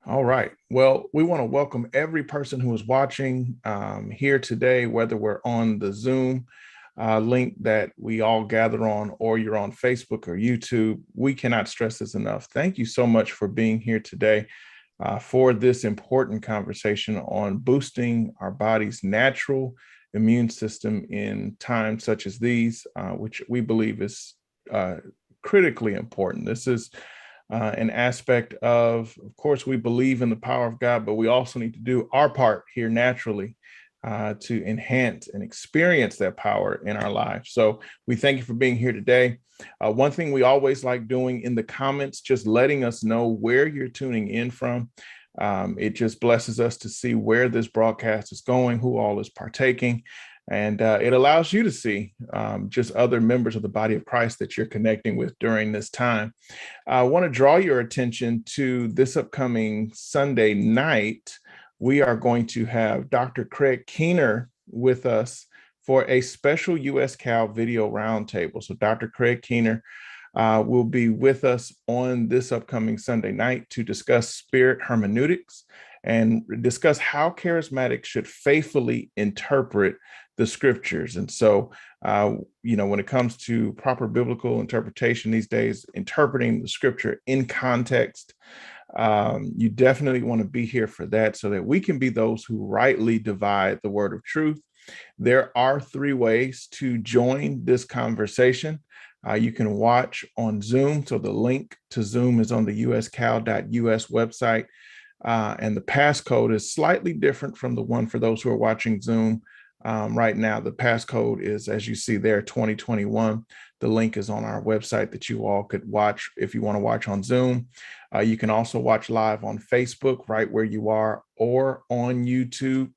All right. Well, we want to welcome every person who is watching here today, whether we're on the Zoom link that we all gather on, or you're on Facebook or YouTube. We cannot stress this enough. Thank you so much for being here today for this important conversation on boosting our body's natural immune system in times such as these, which we believe is critically important. This is an aspect of course, we believe in the power of God, but we also need to do our part here naturally to enhance and experience that power in our lives. So we thank you for being here today. One thing we always like doing in the comments, just letting us know where you're tuning in from. It just blesses us to see where this broadcast is going, who all is partaking. And it allows you to see just other members of the body of Christ that you're connecting with during this time. I want to draw your attention to this upcoming Sunday night. We are going to have Dr. Craig Keener with us for a special USCAL video roundtable. So Dr. Craig Keener will be with us on this upcoming Sunday night to discuss spirit hermeneutics and discuss how charismatics should faithfully interpret the scriptures. And so, when it comes to proper biblical interpretation these days, interpreting the scripture in context, you definitely want to be here for that so that we can be those who rightly divide the word of truth. There are 3 ways to join this conversation. You can watch on Zoom. So the link to Zoom is on the uscal.us website. And the passcode is slightly different from the one for those who are watching Zoom. Right now, the passcode is, as you see there, 2021. The link is on our website that you all could watch if you want to watch on Zoom. You can also watch live on Facebook right where you are, or on YouTube.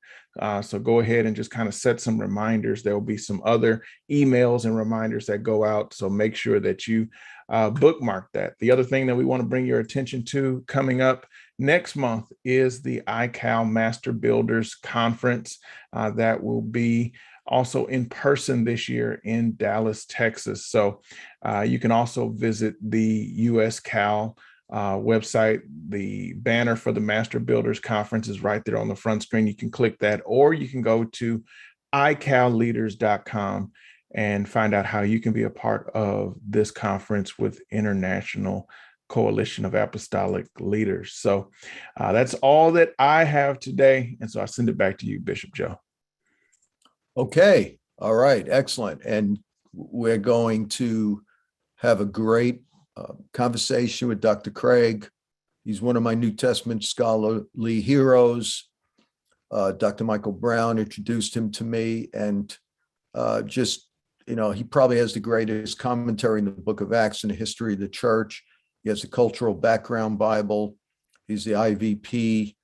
So go ahead and just kind of set some reminders. There will be some other emails and reminders that go out. So make sure that you bookmark that. The other thing that we want to bring your attention to coming up next month is the USCAL Master Builders Conference that will be also in person this year in Dallas, Texas. So you can also visit the USCAL website. The banner for the Master Builders Conference is right there on the front screen. You can click that, or you can go to icalleaders.com and find out how you can be a part of this conference with International Coalition of Apostolic Leaders. So that's all that I have today. And so I send it back to you, Bishop Joe. Okay. All right. Excellent. And we're going to have a great conversation with Dr. Craig. He's one of my New Testament scholarly heroes. Dr. Michael Brown introduced him to me, and he probably has the greatest commentary in the book of Acts in the history of the church. He has a cultural background Bible. He's the IVP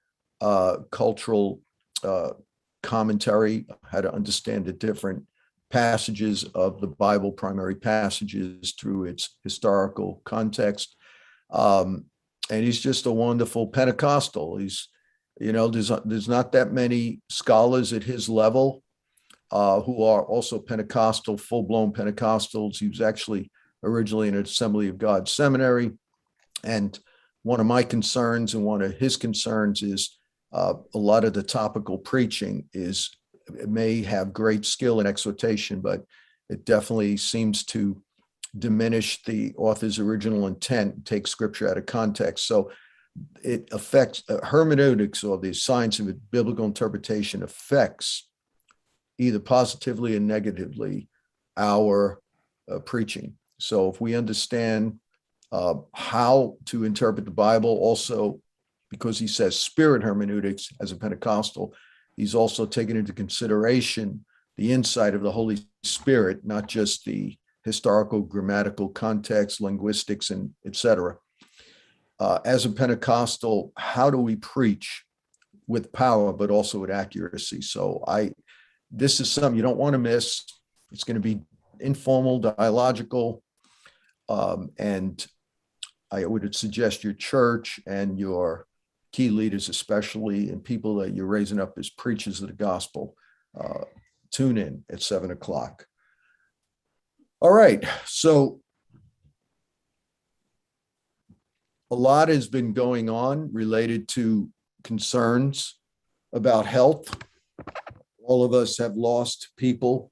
cultural commentary, how to understand the different passages of the Bible, primary passages through its historical context. And he's just a wonderful Pentecostal. There's not that many scholars at his level who are also Pentecostal, full-blown Pentecostals. He was actually originally in an Assembly of God seminary. And one of my concerns and one of his concerns is a lot of the topical preaching it may have great skill and exhortation, but it definitely seems to diminish the author's original intent, take scripture out of context. So it affects hermeneutics, or the science of biblical interpretation affects either positively or negatively our preaching. So if we understand how to interpret the Bible, also because he says spirit hermeneutics as a Pentecostal, he's also taken into consideration the insight of the Holy Spirit, not just the historical, grammatical context, linguistics, and etc. As a Pentecostal, how do we preach with power, but also with accuracy? So this is something you don't want to miss. It's going to be informal, dialogical, and I would suggest your church and your key leaders, especially, and people that you're raising up as preachers of the gospel, tune in at 7:00. All right. So a lot has been going on related to concerns about health. All of us have lost people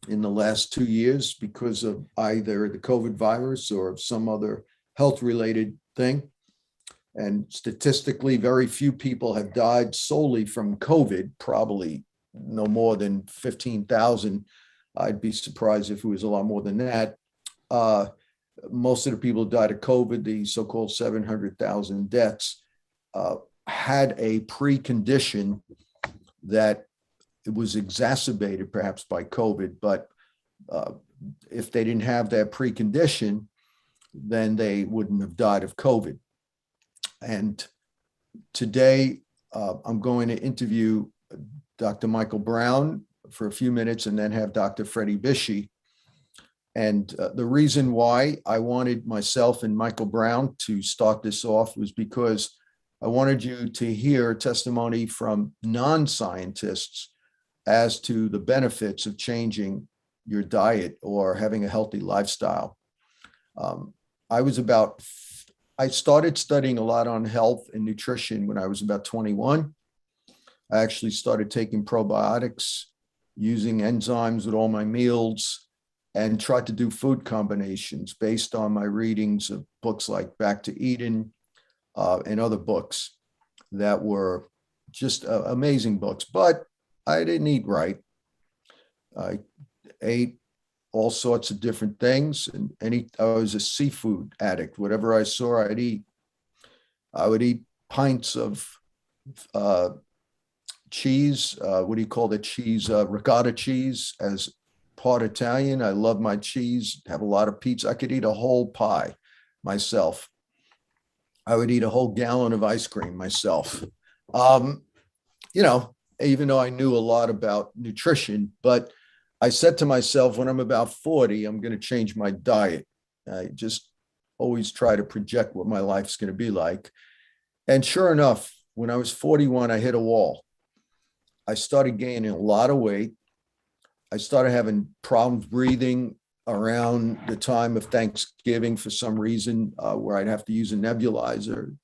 in the last 2 years because of either the COVID virus or some other health-related thing. And statistically, very few people have died solely from COVID, probably no more than 15,000. I'd be surprised if it was a lot more than that. Most of the people who died of COVID, the so-called 700,000 deaths, had a precondition that it was exacerbated perhaps by COVID, but if they didn't have that precondition, then they wouldn't have died of COVID. And today I'm going to interview Dr. Michael Brown for a few minutes and then have Dr. Freddie Bishie. And the reason why I wanted myself and Michael Brown to start this off was because I wanted you to hear testimony from non-scientists as to the benefits of changing your diet or having a healthy lifestyle. I started studying a lot on health and nutrition when I was about 21. I actually started taking probiotics, using enzymes with all my meals, and tried to do food combinations based on my readings of books like Back to Eden and other books that were just amazing books. But I didn't eat right. I ate all sorts of different things, and I was a seafood addict. Whatever I saw, I'd eat. I would eat pints of cheese. What do you call the cheese? Ricotta cheese. As part Italian, I love my cheese. Have a lot of pizza. I could eat a whole pie myself. I would eat a whole gallon of ice cream myself. Even though I knew a lot about nutrition, but I said to myself, when I'm about 40, I'm going to change my diet. I just always try to project what my life's going to be like. And sure enough, when I was 41, I hit a wall. I started gaining a lot of weight. I started having problems breathing around the time of Thanksgiving for some reason, where I'd have to use a nebulizer.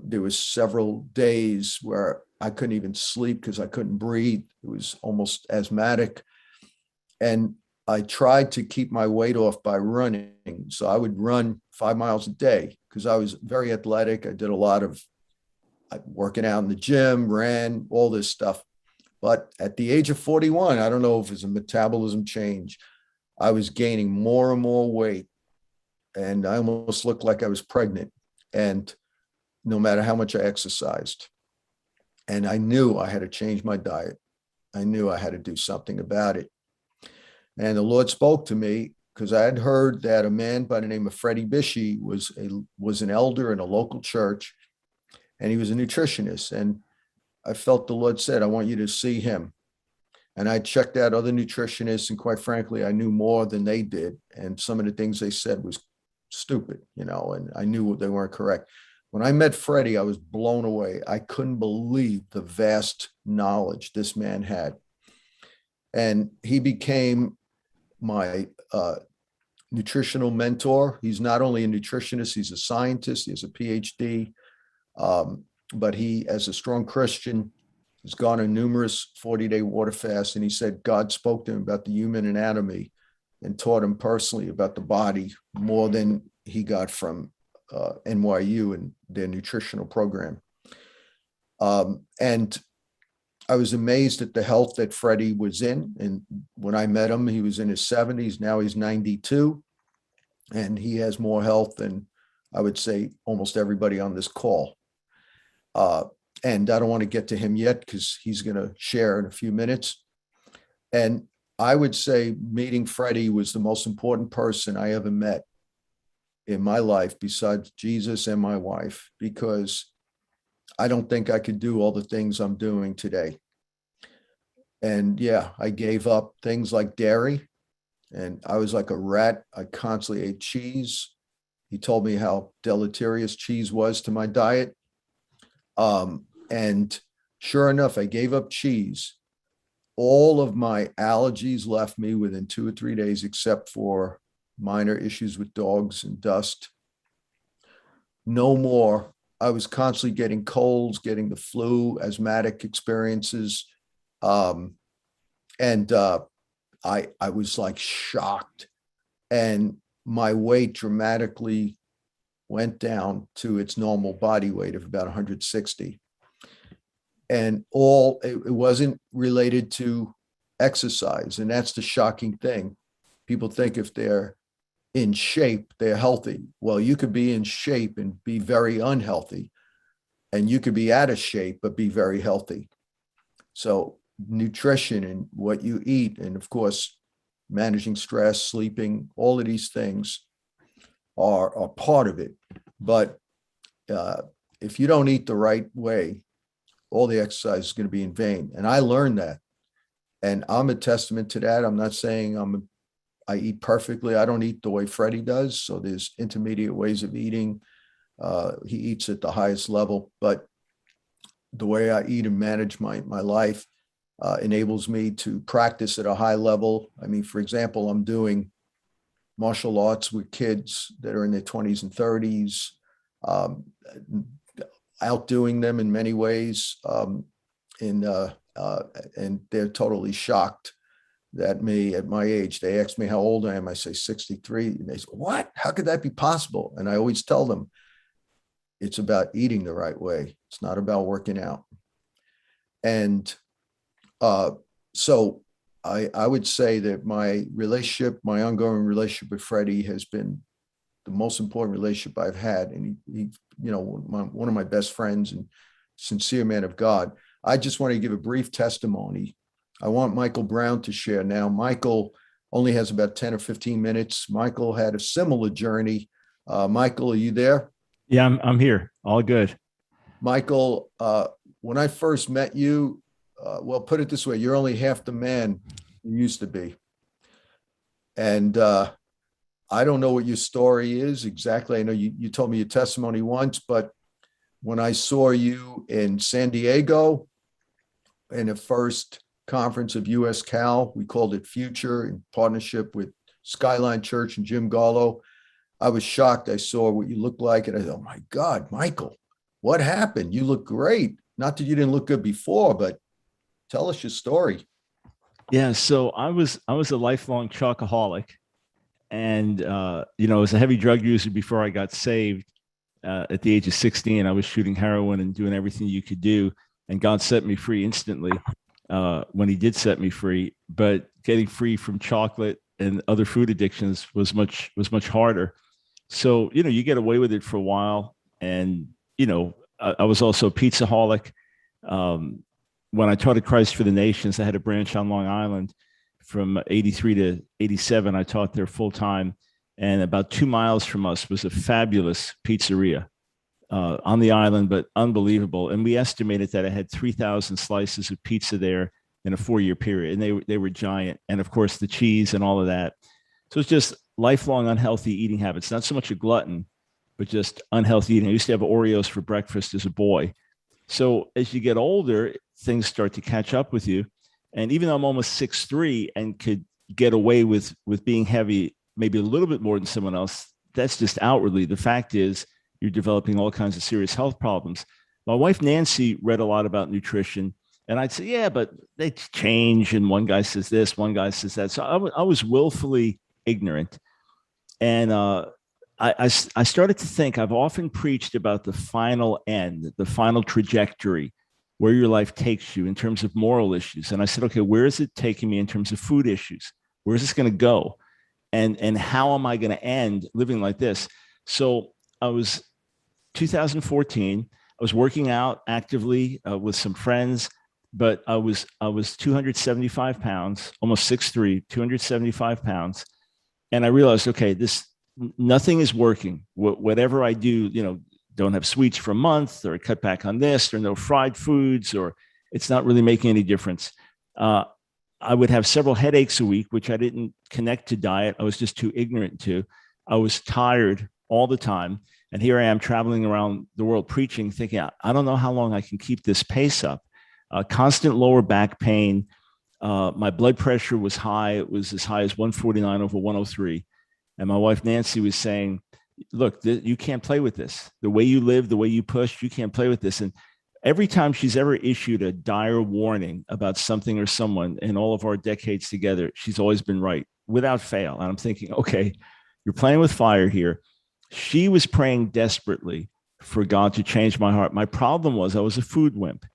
There was several days where I couldn't even sleep because I couldn't breathe. It was almost asthmatic. And I tried to keep my weight off by running. So I would run 5 miles a day because I was very athletic. I did a lot of working out in the gym, ran, all this stuff. But at the age of 41, I don't know if it's a metabolism change, I was gaining more and more weight. And I almost looked like I was pregnant. And no matter how much I exercised. And I knew I had to change my diet. I knew I had to do something about it. And the Lord spoke to me because I had heard that a man by the name of Freddie Bishie was an elder in a local church, and he was a nutritionist. And I felt the Lord said, I want you to see him. And I checked out other nutritionists, and quite frankly, I knew more than they did. And some of the things they said was stupid, and I knew they weren't correct. When I met Freddie, I was blown away. I couldn't believe the vast knowledge this man had. And he became my nutritional mentor. He's not only a nutritionist, he's a scientist, he has a PhD, but he, as a strong Christian, has gone on numerous 40-day water fasts. And he said God spoke to him about the human anatomy and taught him personally about the body more than he got from NYU and their nutritional program. And I was amazed at the health that Freddie was in. And when I met him, he was in his 70s. Now he's 92. And he has more health than I would say almost everybody on this call. And I don't want to get to him yet because he's going to share in a few minutes. And I would say meeting Freddie was the most important person I ever met in my life besides Jesus and my wife, because I don't think I could do all the things I'm doing today. And yeah, I gave up things like dairy, and I was like a rat. I constantly ate cheese. He told me how deleterious cheese was to my diet. And sure enough, I gave up cheese. All of my allergies left me within 2 or 3 days, except for minor issues with dogs and dust. no more. I was constantly getting colds, getting the flu, asthmatic experiences. Um, and I was like shocked. And my weight dramatically went down to its normal body weight of about 160. And it wasn't related to exercise. And that's the shocking thing. People think if they're in shape, they're healthy. Well, you could be in shape and be very unhealthy, and you could be out of shape, but be very healthy. So nutrition and what you eat, and of course, managing stress, sleeping, all of these things are part of it. But if you don't eat the right way, all the exercise is going to be in vain. And I learned that. And I'm a testament to that. I'm not saying I eat perfectly. I don't eat the way Freddie does. So there's intermediate ways of eating. He eats at the highest level, but the way I eat and manage my life enables me to practice at a high level. I mean, for example, I'm doing martial arts with kids that are in their 20s and 30s, outdoing them in many ways. And they're totally shocked at me at my age. They ask me how old I am. I say 63. And they say, what? How could that be possible? And I always tell them, it's about eating the right way. It's not about working out. And so I would say that my ongoing relationship with Freddie has been the most important relationship I've had. And he one of my best friends and sincere man of God. I just want to give a brief testimony. I want Michael Brown to share now. Michael only has about 10 or 15 minutes. Michael had a similar journey. Michael, are you there? Yeah, I'm here. All good. Michael, when I first met you, well, put it this way, you're only half the man you used to be. And I don't know what your story is exactly. I know you told me your testimony once, but when I saw you in San Diego in the first conference of USCAL, we called it Future in partnership with Skyline Church and Jim Garlow, I was shocked. I saw what you looked like, and I thought, oh my God, Michael, what happened? You look great. Not that you didn't look good before, but tell us your story. Yeah, so I was a lifelong chocoholic, and I was a heavy drug user before I got saved. At the age of 16, I was shooting heroin and doing everything you could do, and God set me free instantly when He did set me free. But getting free from chocolate and other food addictions was much harder. So you get away with it for a while, and I was also a pizzaholic. When I taught at Christ for the Nations, I had a branch on Long Island from 83 to 87. I taught there full time. And about 2 miles from us was a fabulous pizzeria on the island, but unbelievable. And we estimated that I had 3,000 slices of pizza there in a 4-year period. And they were giant. And of course, the cheese and all of that. So it's just lifelong unhealthy eating habits, not so much a glutton, but just unhealthy eating. I used to have Oreos for breakfast as a boy. So as you get older, things start to catch up with you. And even though I'm almost 6'3" and could get away with being heavy, maybe a little bit more than someone else, that's just outwardly. The fact is you're developing all kinds of serious health problems. My wife, Nancy, read a lot about nutrition. And I'd say, yeah, but they change. And one guy says this, one guy says that. So I was willfully ignorant. And I started to think, I've often preached about the final end, the final trajectory, where your life takes you in terms of moral issues. And I said, okay, where is it taking me in terms of food issues? Where is this going to go? And how am I going to end living like this? So I was 2014. I was working out actively with some friends, but I was 275 pounds, almost 6'3", 275 pounds. And I realized, okay, nothing is working. Whatever I do, don't have sweets for a month, or cut back on this, or no fried foods, or it's not really making any difference. I would have several headaches a week, which I didn't connect to diet. I was just too ignorant to. I was tired all the time. And here I am traveling around the world preaching, thinking, I don't know how long I can keep this pace up. Constant lower back pain. My blood pressure was high. It was as high as 149 over 103. And my wife, Nancy, was saying, look, you can't play with this. The way you live, the way you push, you can't play with this. And every time she's ever issued a dire warning about something or someone in all of our decades together, she's always been right without fail. And I'm thinking, okay, you're playing with fire here. She was praying desperately for God to change my heart. My problem was I was a food wimp.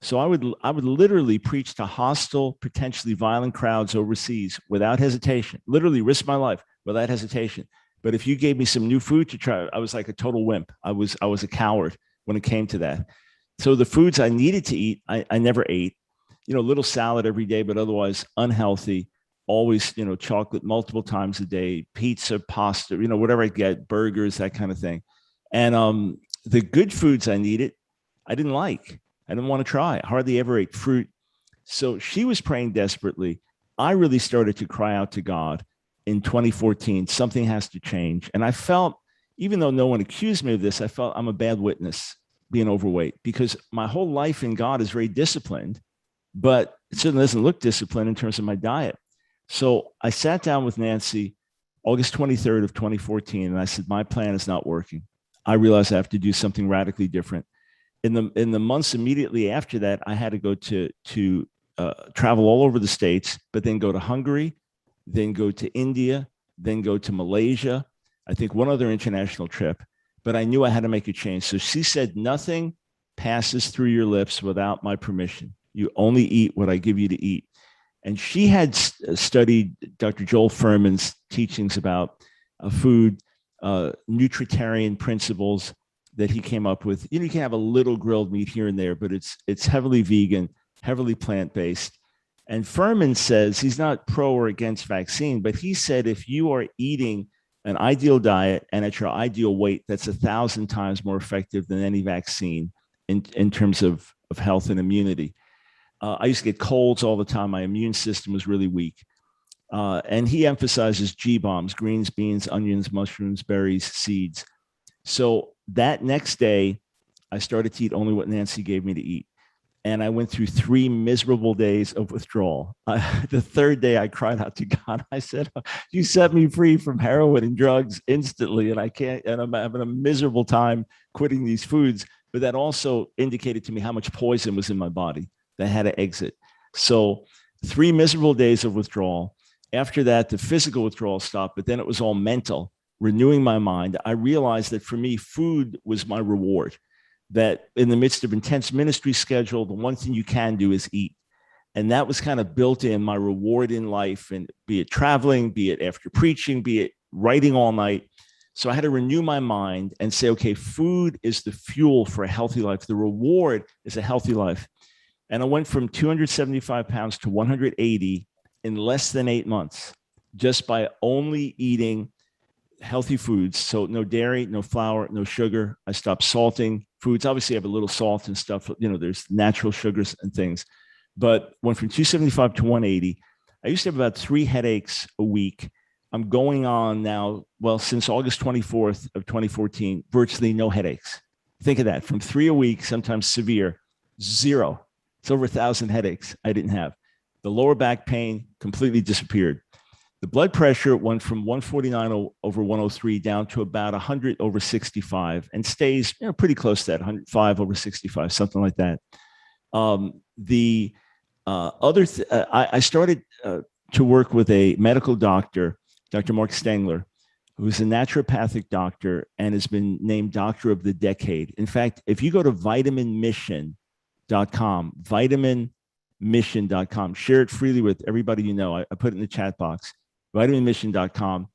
So I would literally preach to hostile, potentially violent crowds overseas without hesitation, literally risk my life without hesitation. But if you gave me some new food to try, I was like a total wimp. I was a coward when it came to that. So the foods I needed to eat, I never ate. A little salad every day, but otherwise unhealthy. Always, chocolate multiple times a day, pizza, pasta, whatever I get, burgers, that kind of thing. And the good foods I needed, I didn't like. I didn't want to try. I hardly ever ate fruit. So she was praying desperately. I really started to cry out to God in 2014. Something has to change. And I felt, even though no one accused me of this, I felt I'm a bad witness being overweight, because my whole life in God is very disciplined, but it certainly doesn't look disciplined in terms of my diet. So I sat down with Nancy August 23rd of 2014, and I said, my plan is not working. I realized I have to do something radically different. In the months immediately after that, I had to go to travel all over the States, but then go to Hungary, then go to India, then go to Malaysia, I think one other international trip. But I knew I had to make a change. So she said, nothing passes through your lips without my permission. You only eat what I give you to eat. And she had studied Dr. Joel Furman's teachings about food, nutritarian principles that he came up with. You can have a little grilled meat here and there, but it's heavily vegan, heavily plant-based. And Furman says he's not pro or against vaccine, but he said if you are eating an ideal diet and at your ideal weight, that's 1,000 times more effective than any vaccine in terms of health and immunity. I used to get colds all the time. My immune system was really weak. And he emphasizes G-bombs, greens, beans, onions, mushrooms, berries, seeds. So that next day, I started to eat only what Nancy gave me to eat. And I went through 3 miserable days of withdrawal. The third day, I cried out to God. I said, you set me free from heroin and drugs instantly. And I'm having a miserable time quitting these foods. But that also indicated to me how much poison was in my body that had to exit. So 3 miserable days of withdrawal. After that, the physical withdrawal stopped, but then it was all mental, renewing my mind. I realized that for me, food was my reward. That in the midst of intense ministry schedule, the one thing you can do is eat. And that was kind of built in my reward in life, and be it traveling, be it after preaching, be it writing all night. So I had to renew my mind and say, okay, food is the fuel for a healthy life. The reward is a healthy life. And I went from 275 pounds to 180 in less than 8 months, just by only eating healthy foods. So no dairy, no flour, no sugar. I stopped salting foods. Obviously, I have a little salt and stuff. There's natural sugars and things. But went from 275 to 180. I used to have about 3 headaches a week. I'm going on now, since August 24th of 2014, virtually no headaches. Think of that, from 3 a week, sometimes severe, 0. It's over 1,000 headaches I didn't have. The lower back pain completely disappeared. The blood pressure went from 149 over 103 down to about 100 over 65, and stays pretty close to that, 105 over 65, something like that. I started to work with a medical doctor, Dr. Mark Stengler, who's a naturopathic doctor and has been named Doctor of the Decade. In fact, if you go to vitaminmission.com, vitaminmission.com, share it freely with everybody you know. I put it in the chat box, vitaminmission.com.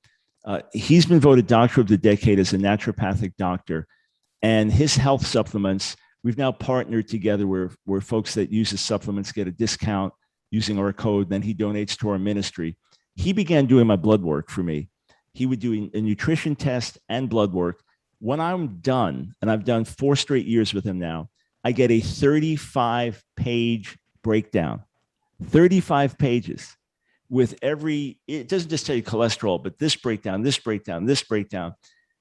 He's been voted Doctor of the Decade as a naturopathic doctor. And his health supplements, we've now partnered together where folks that use his supplements get a discount using our code. Then he donates to our ministry. He began doing my blood work for me. He would do a nutrition test and blood work. When I'm done, and I've done 4 straight years with him now, I get a 35-page breakdown, 35 pages with it doesn't just tell you cholesterol, but this breakdown, this breakdown, this breakdown.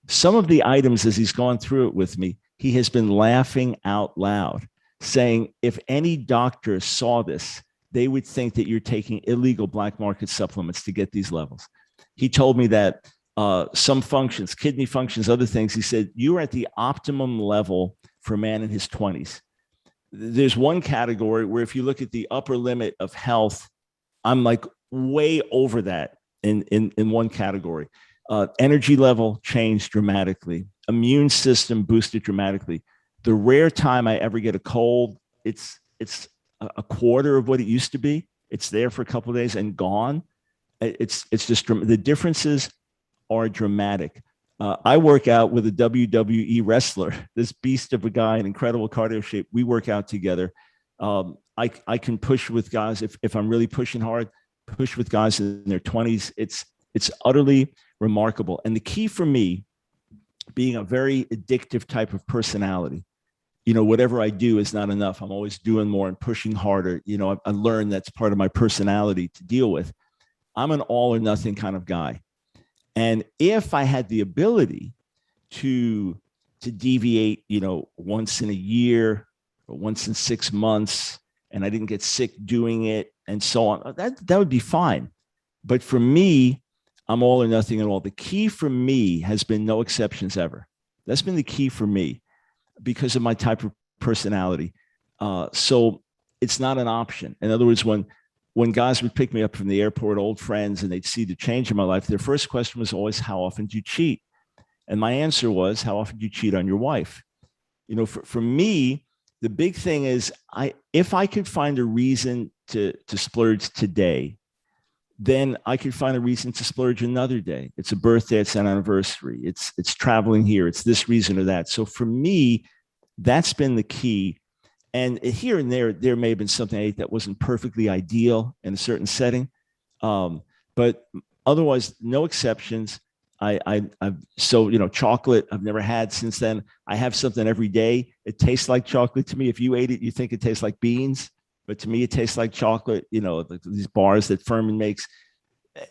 Some of the items, as he's gone through it with me, he has been laughing out loud, saying, if any doctor saw this, they would think that you're taking illegal black market supplements to get these levels. He told me that some functions, kidney functions, other things. He said, you're at the optimum level for a man in his 20s. There's one category where if you look at the upper limit of health, I'm like way over that in one category. Energy level changed dramatically. Immune system boosted dramatically. The rare time I ever get a cold, it's a quarter of what it used to be. It's there for a couple of days and gone. It's just the differences are dramatic. I work out with a WWE wrestler, this beast of a guy, an incredible cardio shape. We work out together. I can push with guys if I'm really pushing hard, push with guys in their 20s. It's utterly remarkable. And the key for me, being a very addictive type of personality, whatever I do is not enough. I'm always doing more and pushing harder. I learned that's part of my personality to deal with. I'm an all or nothing kind of guy. And if I had the ability to deviate, once in a year or once in 6 months, and I didn't get sick doing it and so on, that would be fine. But for me, I'm all or nothing at all. The key for me has been no exceptions ever. That's been the key for me because of my type of personality. So it's not an option. In other words, when guys would pick me up from the airport, old friends, and they'd see the change in my life, their first question was always, how often do you cheat? And my answer was, how often do you cheat on your wife? For me, the big thing is if I could find a reason to splurge today, then I could find a reason to splurge another day. It's a birthday, it's an anniversary, it's traveling here, it's this reason or that. So for me, that's been the key. And here and there may have been something I ate that wasn't perfectly ideal in a certain setting. But otherwise, no exceptions. Chocolate I've never had since then. I have something every day. It tastes like chocolate to me. If you ate it, you think it tastes like beans. But to me, it tastes like chocolate, these bars that Furman makes.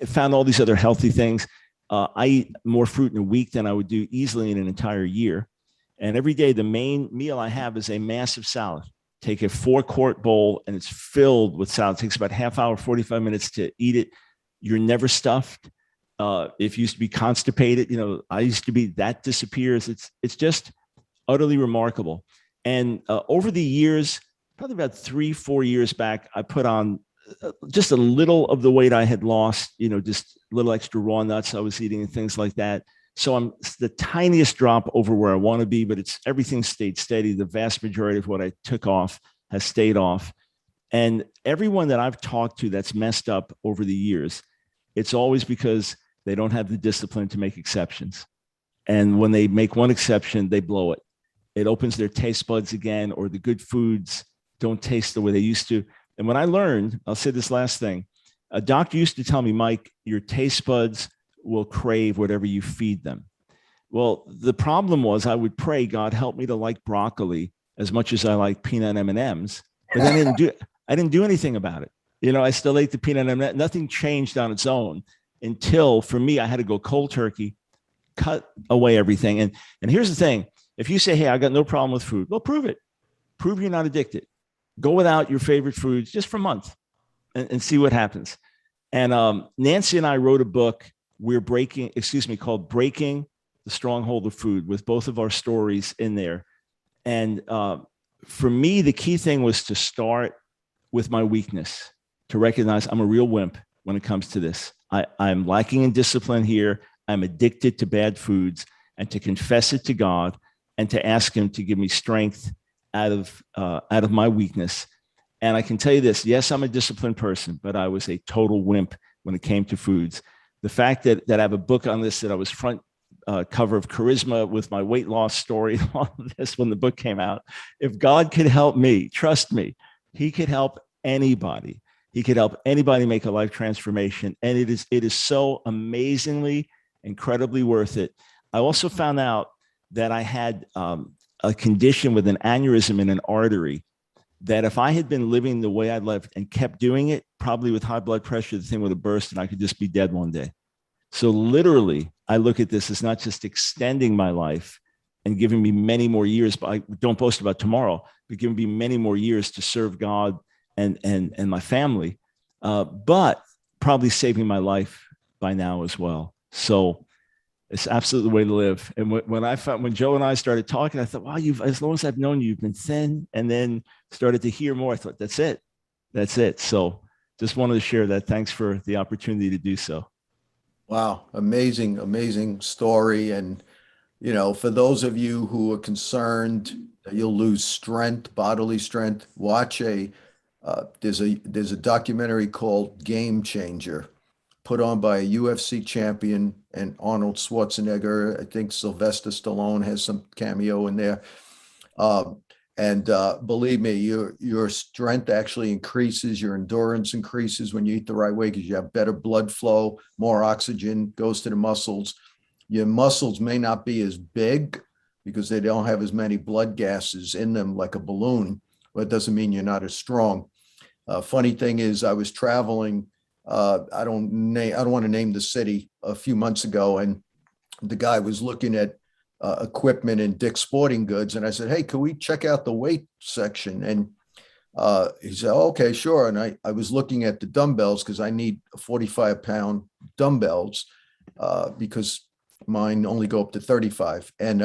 I found all these other healthy things. I eat more fruit in a week than I would do easily in an entire year. And every day, the main meal I have is a massive salad. Take a 4-quart bowl and it's filled with salad. It takes about half hour, 45 minutes to eat it. You're never stuffed. If you used to be constipated, I used to be, that disappears. It's just utterly remarkable. And over the years, probably about 3-4 years back, I put on just a little of the weight I had lost, just a little extra raw nuts I was eating and things like that. So I'm the tiniest drop over where I want to be, but everything stayed steady. The vast majority of what I took off has stayed off. And everyone that I've talked to that's messed up over the years, it's always because they don't have the discipline to make exceptions. And when they make one exception, they blow it. It opens their taste buds again, or the good foods don't taste the way they used to. And when I learned, I'll say this last thing, a doctor used to tell me, Mike, your taste buds will crave whatever you feed them. Well, the problem was I would pray, God, help me to like broccoli as much as I like peanut M&Ms, but I didn't do anything about it. I still ate the peanut M&Ms. Nothing changed on its own until, for me, I had to go cold turkey, cut away everything. And here's the thing. If you say, hey, I got no problem with food, well, prove it. Prove you're not addicted. Go without your favorite foods just for a month and see what happens. And Nancy and I wrote a book called Breaking the Stronghold of Food, with both of our stories in there. And for me, the key thing was to start with my weakness, to recognize I'm a real wimp when it comes to this. I'm lacking in discipline here. I'm addicted to bad foods, and to confess it to God and to ask him to give me strength out of my weakness. And I can tell you this, yes, I'm a disciplined person, but I was a total wimp when it came to foods. The fact that I have a book on this, that I was front cover of Charisma with my weight loss story, all of this when the book came out. If God could help me, trust me, he could help anybody. He could help anybody make a life transformation. And it is so amazingly, incredibly worth it. I also found out that I had a condition with an aneurysm in an artery, that if I had been living the way I lived and kept doing it, probably with high blood pressure, the thing would have burst and I could just be dead one day. So literally, I look at this as not just extending my life and giving me many more years, but I don't boast about tomorrow, but giving me many more years to serve God and my family, but probably saving my life by now as well. So It's absolutely the way to live. And when Joe and I started talking, I thought, wow, as long as I've known you, you've been thin, and then started to hear more. I thought, that's it. That's it. So just wanted to share that. Thanks for the opportunity to do so. Wow, amazing, amazing story. And, for those of you who are concerned that you'll lose strength, bodily strength, watch there's a documentary called Game Changer, put on by a UFC champion and Arnold Schwarzenegger. I think Sylvester Stallone has some cameo in there. And believe me, your strength actually increases, your endurance increases when you eat the right way because you have better blood flow, more oxygen goes to the muscles. Your muscles may not be as big because they don't have as many blood gases in them like a balloon, but it doesn't mean you're not as strong. Funny thing is, I was traveling. I don't want to name the city a few months ago, and the guy was looking at equipment in Dick's Sporting Goods, and I said, "Hey, can we check out the weight section?" And he said, oh, "Okay, sure." And I was looking at the dumbbells because I need 45-pound dumbbells because mine only go up to 35. And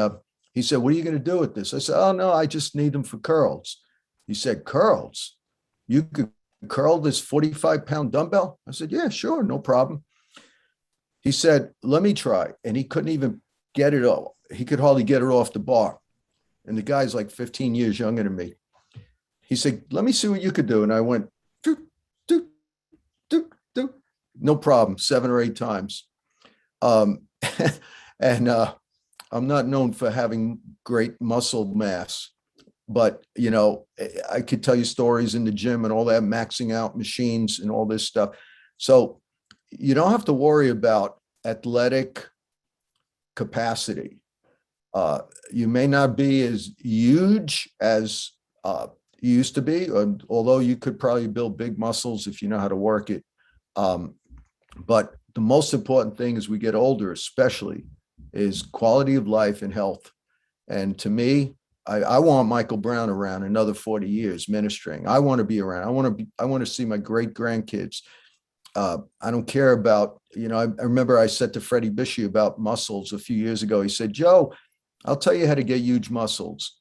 he said, "What are you going to do with this?" I said, "Oh no, I just need them for curls." He said, "Curls? You could curl this 45-pound dumbbell?" I said, "Yeah, sure, no problem." He said, "Let me try." And he couldn't even get it off. He could hardly get it off the bar. And the guy's like 15 years younger than me. He said, "Let me see what you could do." And I went, do, do, do, do. No problem, 7 or 8 times. And I'm not known for having great muscle mass. But, I could tell you stories in the gym and all that, maxing out machines and all this stuff. So you don't have to worry about athletic capacity. You may not be as huge as you used to be, although you could probably build big muscles if you know how to work it. But the most important thing as we get older, especially, is quality of life and health. And to me, I want Michael Brown around another 40 years ministering. I want to be around. I want to see my great grandkids. I don't care about, I remember I said to Freddie Bishy about muscles a few years ago. He said, "Joe, I'll tell you how to get huge muscles."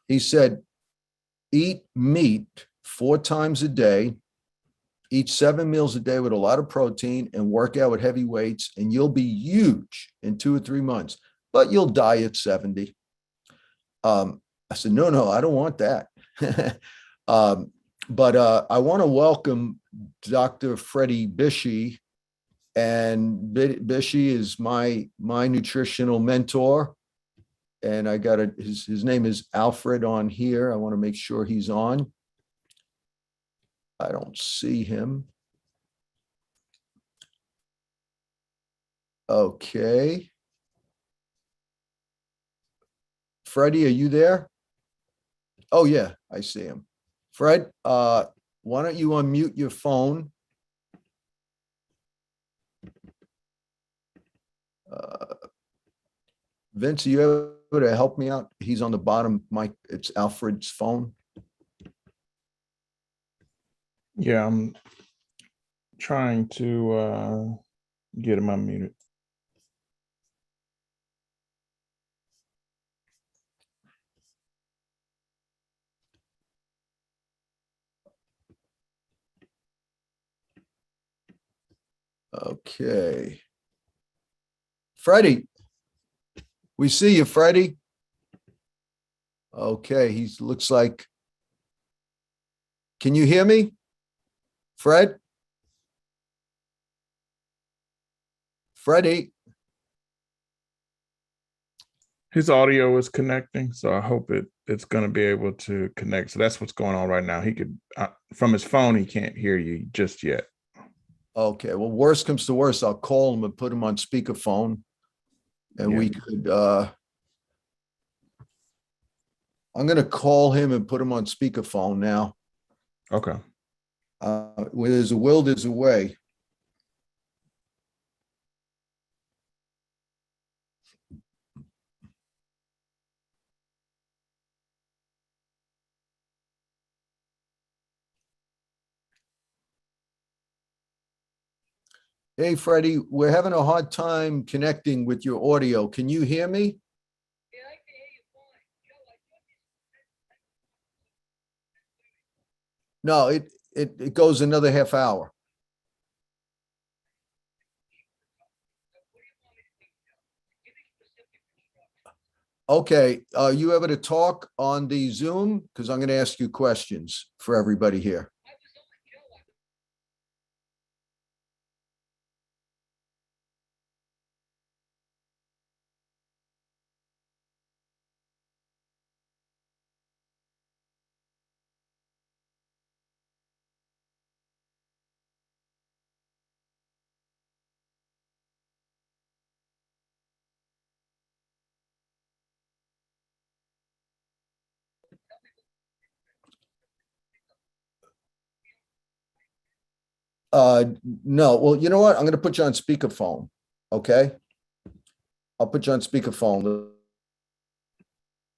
He said, "Eat meat 4 times a day, eat 7 meals a day with a lot of protein, and work out with heavy weights, and you'll be huge in 2 or 3 months, but you'll die at 70. I said, no, I don't want that. But I want to welcome Dr. Freddie Bishy. And Bishy is my nutritional mentor. And I got his name is Alfred on here. I want to make sure he's on. I don't see him. Okay. Freddie, are you there? Oh, yeah, I see him. Fred, why don't you unmute your phone? Vince, are you able to help me out? He's on the bottom mic. It's Alfred's phone. Yeah, I'm trying to get him unmuted. Okay. Freddie, we see you, Freddie. Okay, he looks like. Can you hear me, Fred? Freddie. His audio is connecting, so I hope it's going to be able to connect. So that's what's going on right now. He could from his phone, he can't hear you just yet. Okay, well, worst comes to worst, I'll call him and put him on speakerphone, and we could. I'm going to call him and put him on speakerphone now. Okay. Where there's a will, there's a way. Hey, Freddie, we're having a hard time connecting with your audio. Can you hear me? No, it goes another half hour. Okay, are you able to talk on the Zoom? Because I'm going to ask you questions for everybody here. No, well, you know what? I'm going to put you on speakerphone. Okay. I'll put you on speakerphone.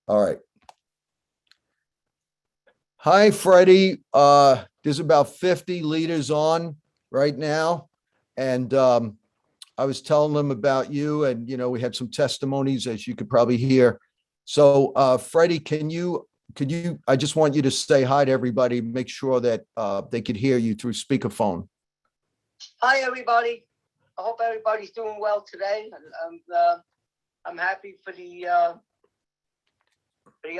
All right. Hi, Freddie. There's about 50 leaders on right now. And I was telling them about you, and we had some testimonies, as you could probably hear. So Freddie, I just want you to say hi to everybody, make sure that they could hear you through speakerphone. Hi, everybody. I hope everybody's doing well today. I'm happy for the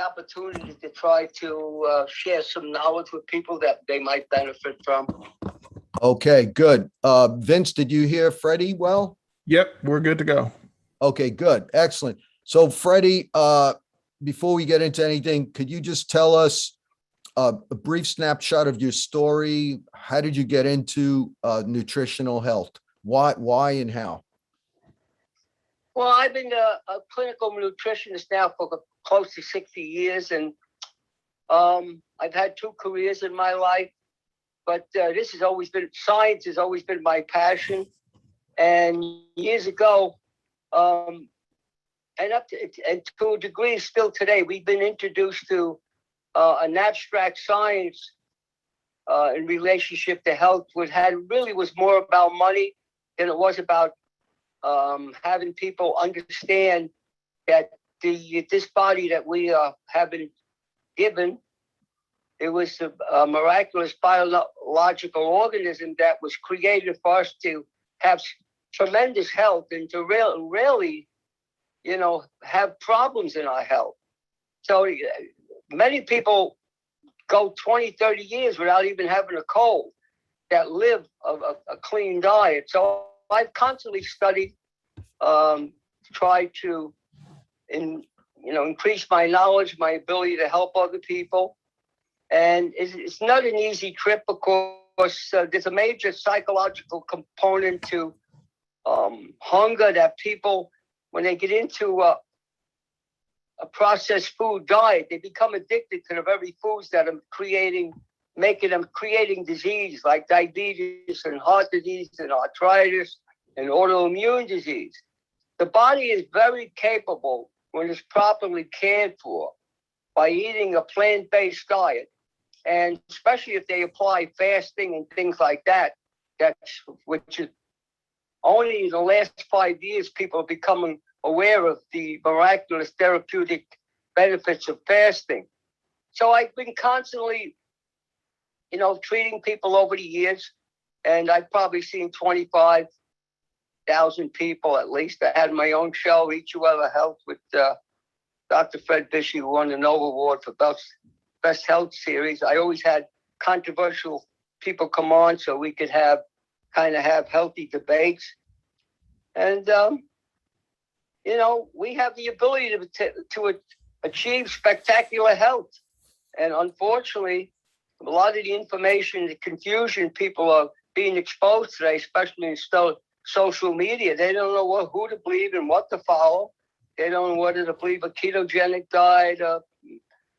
opportunity to try to share some knowledge with people that they might benefit from. Okay, good. Vince, did you hear Freddie well? Yep, we're good to go. Okay, good. Excellent. So Freddie, before we get into anything, could you just tell us a brief snapshot of your story? How did you get into nutritional health? Why and how? Well, I've been a clinical nutritionist now for close to 60 years, and I've had 2 careers in my life, but science has always been my passion. And years ago, and to a degree still today, we've been introduced to an abstract science in relationship to health, which really was more about money than it was about having people understand that this body that we have been given, it was a miraculous biological organism that was created for us to have tremendous health and to really, have problems in our health. So many people go 20, 30 years without even having a cold that live a clean diet. So I've constantly studied, tried to increase my knowledge, my ability to help other people. And it's not an easy trip, of course. There's a major psychological component to hunger that people, when they get into a processed food diet, they become addicted to the very foods that are creating disease like diabetes and heart disease and arthritis and autoimmune disease. The body is very capable, when it's properly cared for, by eating a plant-based diet, and especially if they apply fasting and things like that, which is only in the last 5 years people are becoming aware of the miraculous therapeutic benefits of fasting. So I've been constantly, treating people over the years, and I've probably seen 25,000 people at least. I had my own show, Eat You Ever Health, with Dr. Fred Bishop, who won the Nobel Award for Best Health Series. I always had controversial people come on so we could have healthy debates. And, we have the ability to achieve spectacular health. And unfortunately, a lot of the information, the confusion people are being exposed today, especially in social media, they don't know who to believe and what to follow. They don't know whether to believe a ketogenic diet, a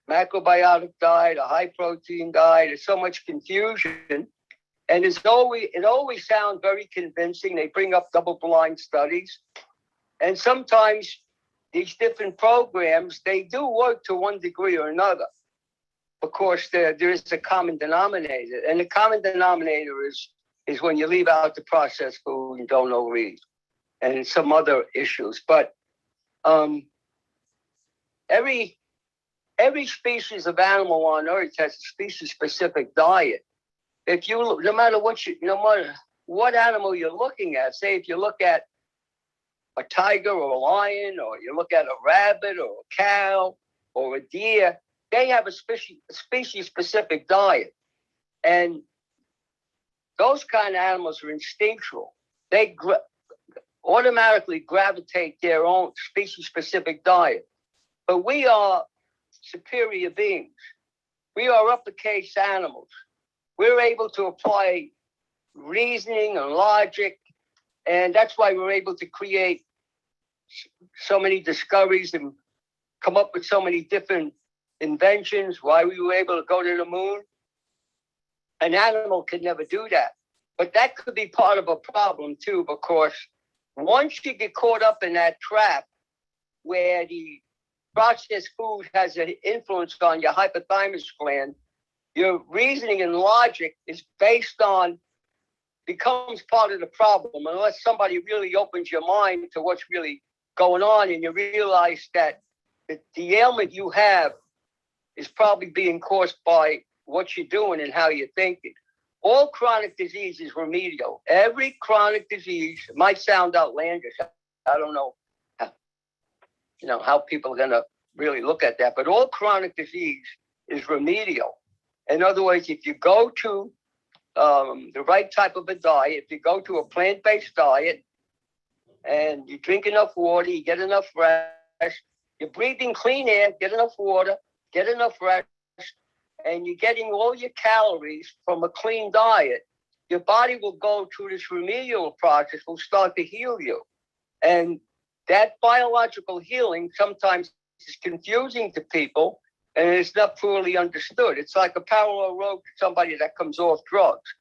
macrobiotic diet, a high protein diet. There's so much confusion. And it always sounds very convincing. They bring up double-blind studies. And sometimes these different programs, they do work to one degree or another. Of course, there is a common denominator. And the common denominator is when you leave out the processed foods, food and don't overeat, and some other issues. But every species of animal on Earth has a species-specific diet. If you look, no matter what animal you're looking at, say if you look at a tiger or a lion, or you look at a rabbit or a cow or a deer, they have a species-specific diet. And those kind of animals are instinctual. They automatically gravitate their own species-specific diet. But we are superior beings. We are uppercase animals. We're able to apply reasoning and logic, and that's why we're able to create so many discoveries and come up with so many different inventions, why we were able to go to the moon. An animal could never do that. But that could be part of a problem too, because once you get caught up in that trap where the processed food has an influence on your hypothalamus gland, your reasoning and logic becomes part of the problem, unless somebody really opens your mind to what's really going on, and you realize that the ailment you have is probably being caused by what you're doing and how you're thinking. All chronic disease is remedial. Every chronic disease, it might sound outlandish. I don't know how people are going to really look at that, but all chronic disease is remedial. In other words, if you go to the right type of a diet, if you go to a plant-based diet and you drink enough water, you get enough rest, you're breathing clean air, get enough water, get enough rest, and you're getting all your calories from a clean diet, your body will go through this remedial process, will start to heal you. And that biological healing sometimes is confusing to people, and it's not fully understood. It's like a parallel road to somebody that comes off drugs.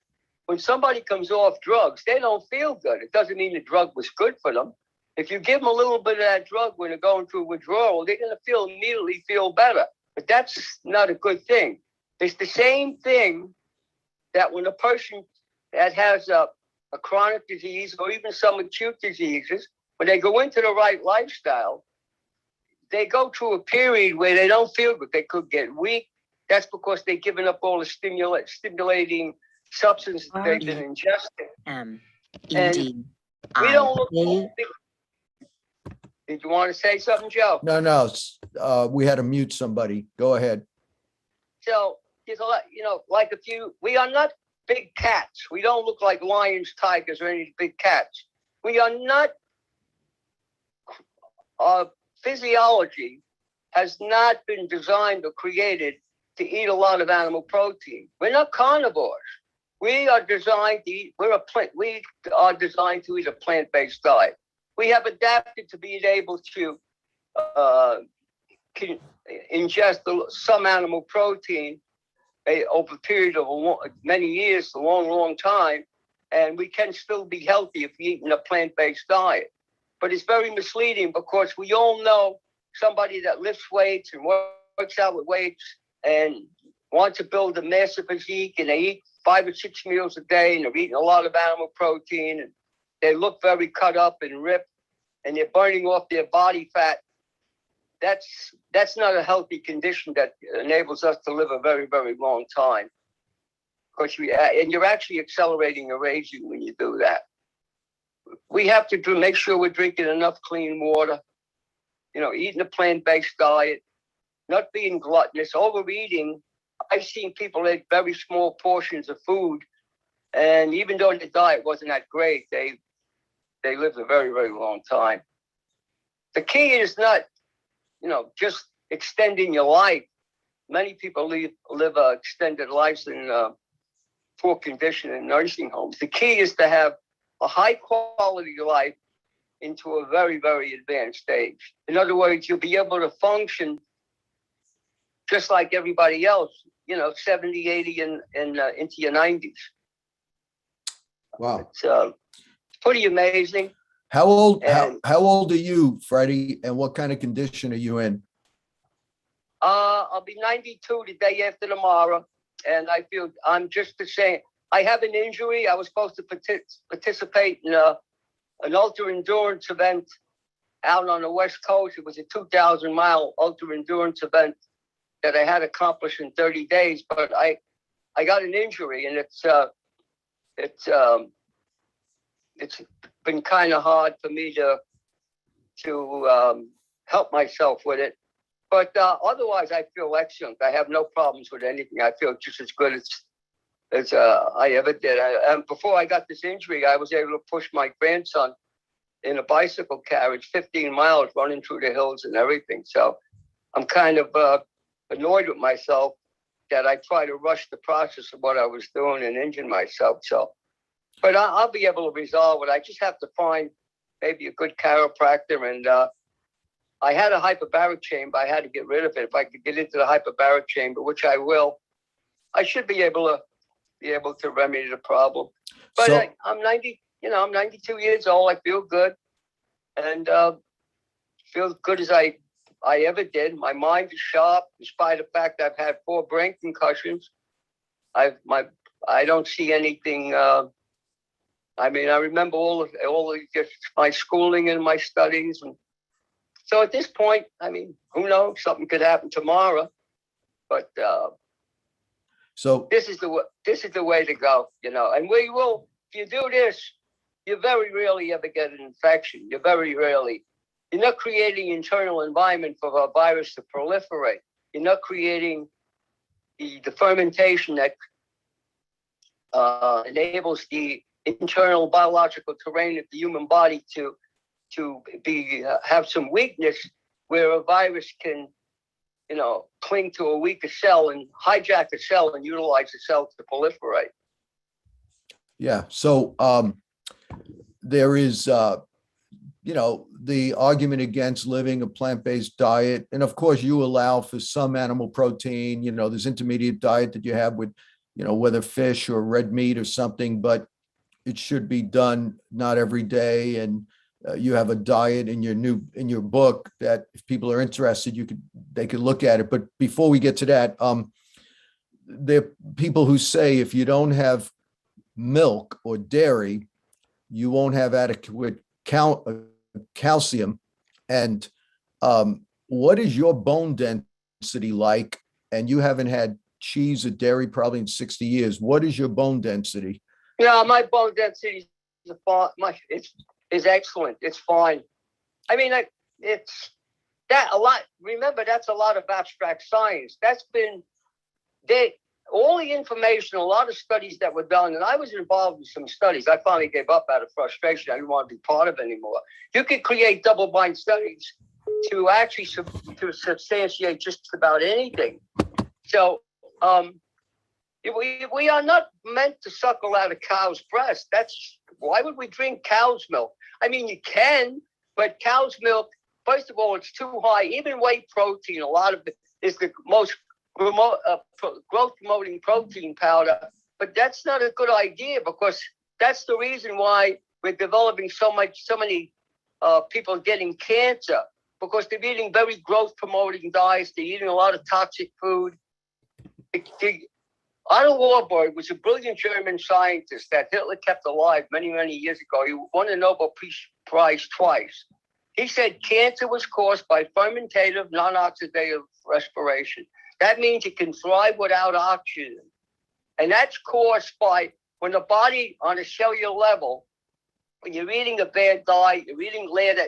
When somebody comes off drugs, they don't feel good. It doesn't mean the drug was good for them. If you give them a little bit of that drug when they're going through withdrawal, they're going to immediately feel better. But that's not a good thing. It's the same thing that when a person that has a chronic disease or even some acute diseases, when they go into the right lifestyle, they go through a period where they don't feel good. They could get weak. That's because they've given up all the stimulating substances they've been ingesting. And we don't look. Did you want to say something, Joe? No. We had to mute somebody. Go ahead. So there's a lot, we are not big cats. We don't look like lions, tigers, or any big cats. We are not. Our physiology has not been designed or created to eat a lot of animal protein. We're not carnivores. We are designed to eat. We are designed to eat a plant-based diet. We have adapted to being able to ingest some animal protein over a period of many years, a long time, and we can still be healthy if we eat in a plant-based diet. But it's very misleading because we all know somebody that lifts weights and works out with weights and wants to build a massive physique, and they eat 5 or 6 meals a day, and they're eating a lot of animal protein, and they look very cut up and ripped, and they're burning off their body fat. That's not a healthy condition that enables us to live a very, very long time. Because you're actually accelerating your aging when you do that. We have to make sure we're drinking enough clean water, eating a plant-based diet, not being gluttonous, overeating. I've seen people eat very small portions of food, and even though the diet wasn't that great, they lived a very, very long time. The key is not, just extending your life. Many people live extended lives in poor condition in nursing homes. The key is to have a high quality life into a very, very advanced stage. In other words, you'll be able to function just like everybody else, 70, 80, and into your 90s. Wow. It's pretty amazing. How old are you, Freddie, and what kind of condition are you in? I'll be 92 the day after tomorrow, and I feel I'm just the same. I have an injury. I was supposed to participate in an ultra endurance event out on the West Coast. It was a 2,000-mile ultra endurance event that I had accomplished in 30 days, but I got an injury, and it's been kind of hard for me to help myself with it. But otherwise, I feel excellent. I have no problems with anything. I feel just as good as I ever did. And before I got this injury, I was able to push my grandson in a bicycle carriage 15 miles running through the hills and everything. So I'm kind of annoyed with myself that I try to rush the process of what I was doing and injure myself. So, but I'll be able to resolve it. I just have to find maybe a good chiropractor. And I had a hyperbaric chamber. I had to get rid of it. If I could get into the hyperbaric chamber, which I will, I should be able to remedy the problem. But So- I'm 90. I'm 92 years old. I feel good, and feel good as I ever did. My mind is sharp, despite the fact I've had 4 brain concussions. I don't see anything. I remember all of my schooling and my studies, and so at this point, who knows? Something could happen tomorrow, but So this is the way to go. And we will. If you do this, you very rarely ever get an infection. You're not creating internal environment for a virus to proliferate. You're not creating the fermentation that enables the internal biological terrain of the human body to have some weakness where a virus can, cling to a weaker cell and hijack a cell and utilize the cell to proliferate. yeah, so there is, the argument against living a plant-based diet. And of course, you allow for some animal protein, there's intermediate diet that you have with, whether fish or red meat or something, but it should be done not every day. And you have a diet in your book that if people are interested, they could look at it. But before we get to that, there are people who say if you don't have milk or dairy, you won't have adequate calcium. And what is your bone density like? And you haven't had cheese or dairy probably in 60 years. What is your bone density? Yeah, my bone density is excellent. It's fine. It's that a lot. Remember, that's a lot of abstract science. That's been all the information, a lot of studies that were done, and I was involved in some studies. I finally gave up out of frustration. I didn't want to be part of it anymore. You could create double-blind studies to actually to substantiate just about anything. So we are not meant to suckle out a cow's breast. Why would we drink cow's milk? You can, but cow's milk, first of all, it's too high. Even whey protein, a lot of it is the most growth promoting protein powder, but that's not a good idea because that's the reason why we're developing so many people getting cancer, because they're eating very growth promoting diets. They're eating a lot of toxic food. Otto Warburg was a brilliant German scientist that Hitler kept alive many, many years ago. He won a Nobel Peace Prize twice. He said cancer was caused by fermentative non-oxidative respiration. That means it can thrive without oxygen. And that's caused by when the body on a cellular level, when you're eating a bad diet, you're eating late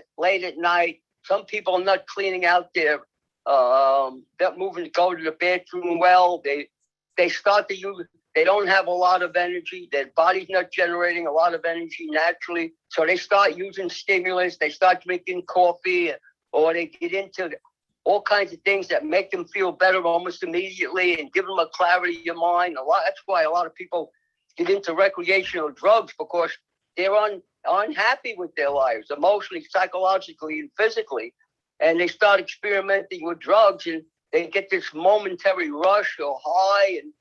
at night, some people are not cleaning out their, not moving to go to the bathroom well. They start to use, they don't have a lot of energy. Their body's not generating a lot of energy naturally. So they start using stimulants. They start drinking coffee, or they get into all kinds of things that make them feel better almost immediately and give them a clarity of mind. That's why a lot of people get into recreational drugs, because they're unhappy with their lives, emotionally, psychologically, and physically. And they start experimenting with drugs, and they get this momentary rush or high, and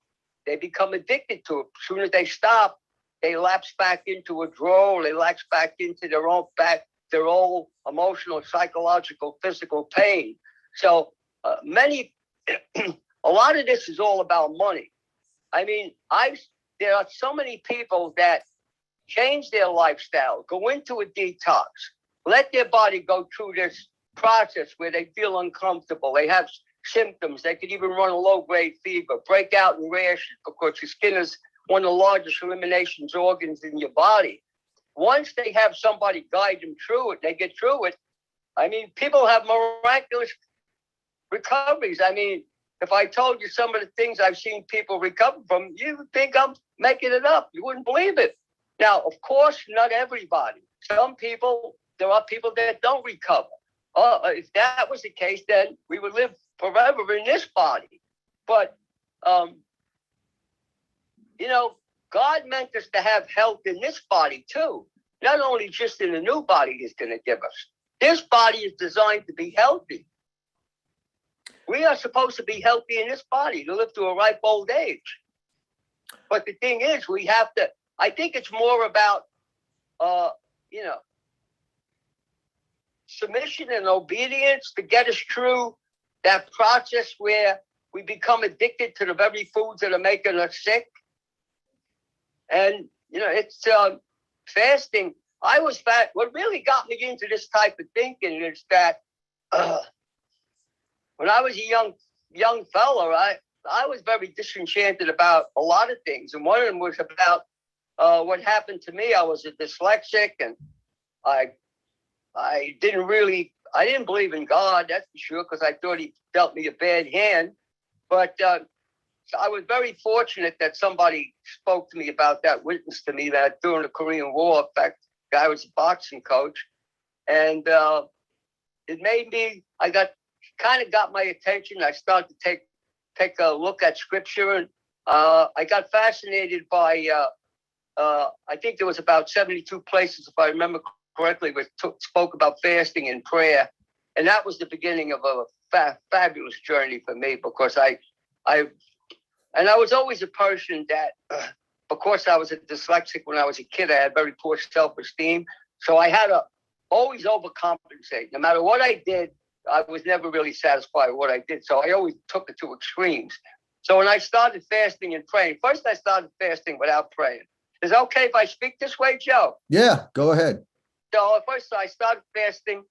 they become addicted to it. As soon as they stop, they lapse back into withdrawal. They lapse back into their own emotional, psychological, physical pain. So a lot of this is all about money. There are so many people that change their lifestyle, go into a detox, let their body go through this process where they feel uncomfortable. They have symptoms. They could even run a low-grade fever, break out in rashes because your skin is one of the largest elimination organs in your body. Once they have somebody guide them through it, they get through it. I mean, people have miraculous recoveries. I mean, if I told you some of the things I've seen people recover from, you would think I'm making it up. You wouldn't believe it. Now, of course, not everybody. Some people, there are people that don't recover. If that was the case, then we would live forever in this body. But, you know, God meant us to have health in this body too. Not only just in the new body He's going to give us. This body is designed to be healthy. We are supposed to be healthy in this body to live to a ripe old age. But the thing is, we have to, I think it's more about, you know, submission and obedience to get us through that process where we become addicted to the very foods that are making us sick. And, you know, it's fasting. I was fat. What really got me into this type of thinking is that when I was a young fella, I was very disenchanted about a lot of things. And one of them was about what happened to me. I was a dyslexic, and I didn't believe in God, that's for sure, because I thought He dealt me a bad hand. But so I was very fortunate that somebody spoke to me about that, witnessed to me that during the Korean War. In fact, the guy was a boxing coach. And it made me, kind of got my attention. I started to take a look at scripture, and I got fascinated by, I think there was about 72 places, if I remember correctly, which spoke about fasting and prayer. And that was the beginning of a fabulous journey for me, because I was always a person that, because I was a dyslexic when I was a kid, I had very poor self-esteem. So I had to always overcompensate. No matter what I did, I was never really satisfied with what I did. So I always took it to extremes. So when I started fasting and praying, first I started fasting without praying. Is it okay if I speak this way, Joe? Yeah, go ahead. So at first I started fasting,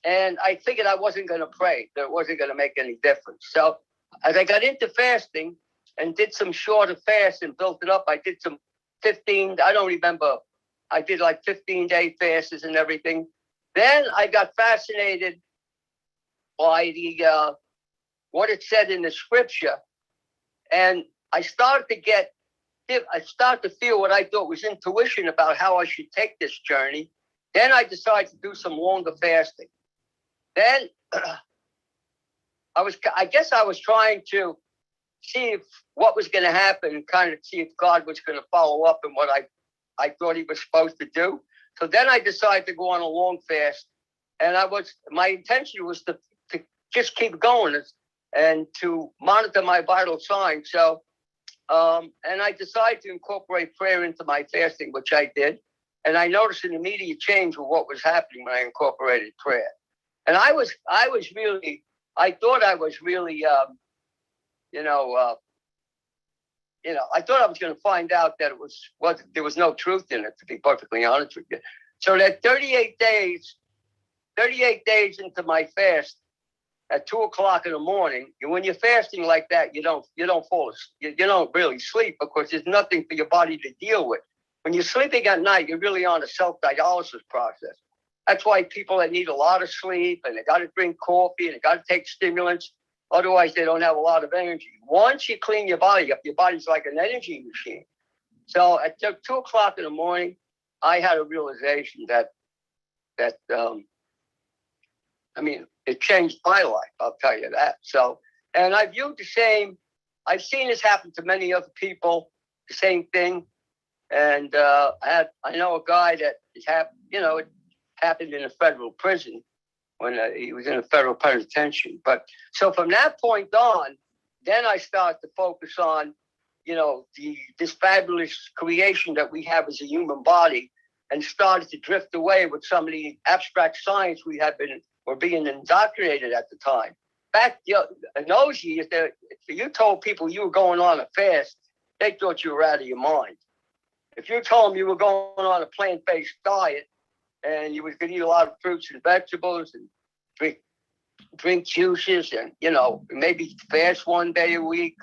and I figured I wasn't going to pray, that it wasn't going to make any difference. So as I got into fasting and did some shorter fasts and built it up, I did some 15, I don't remember, I did like 15-day fasts and everything. Then I got fascinated by the what it said in the scripture. And I started to feel what I thought was intuition about how I should take this journey. Then I decided to do some longer fasting. Then I guess I was trying to see what was going to happen, and kind of see if God was going to follow up in what I thought He was supposed to do. So then I decided to go on a long fast, and my intention was to just keep going and to monitor my vital signs. So, and I decided to incorporate prayer into my fasting, which I did. And I noticed an immediate change with what was happening when I incorporated prayer. And I thought I was really, I thought I was going to find out that there was no truth in it, to be perfectly honest with you. So that 38 days into my fast, at 2:00 in the morning, when you're fasting like that, you don't fall asleep. You don't really sleep, because there's nothing for your body to deal with. When you're sleeping at night, you're really on a self-dialysis process. That's why people that need a lot of sleep, and they got to drink coffee, and they got to take stimulants, otherwise they don't have a lot of energy. Once you clean your body up, your body's like an energy machine. So at 2:00 in the morning, I had a realization that it changed my life, I'll tell you that. So, and I viewed the same, I've seen this happen to many other people, the same thing. And I know a guy that it happened in a federal prison when he was in a federal penitentiary. But so from that point on, then I started to focus on, this fabulous creation that we have as a human body, and started to drift away with some of the abstract science were being indoctrinated at the time. Back in those years, if you told people you were going on a fast, they thought you were out of your mind. if you told them you were going on a plant-based diet and you was going to eat a lot of fruits and vegetables and drink juices and, maybe fast one day a week,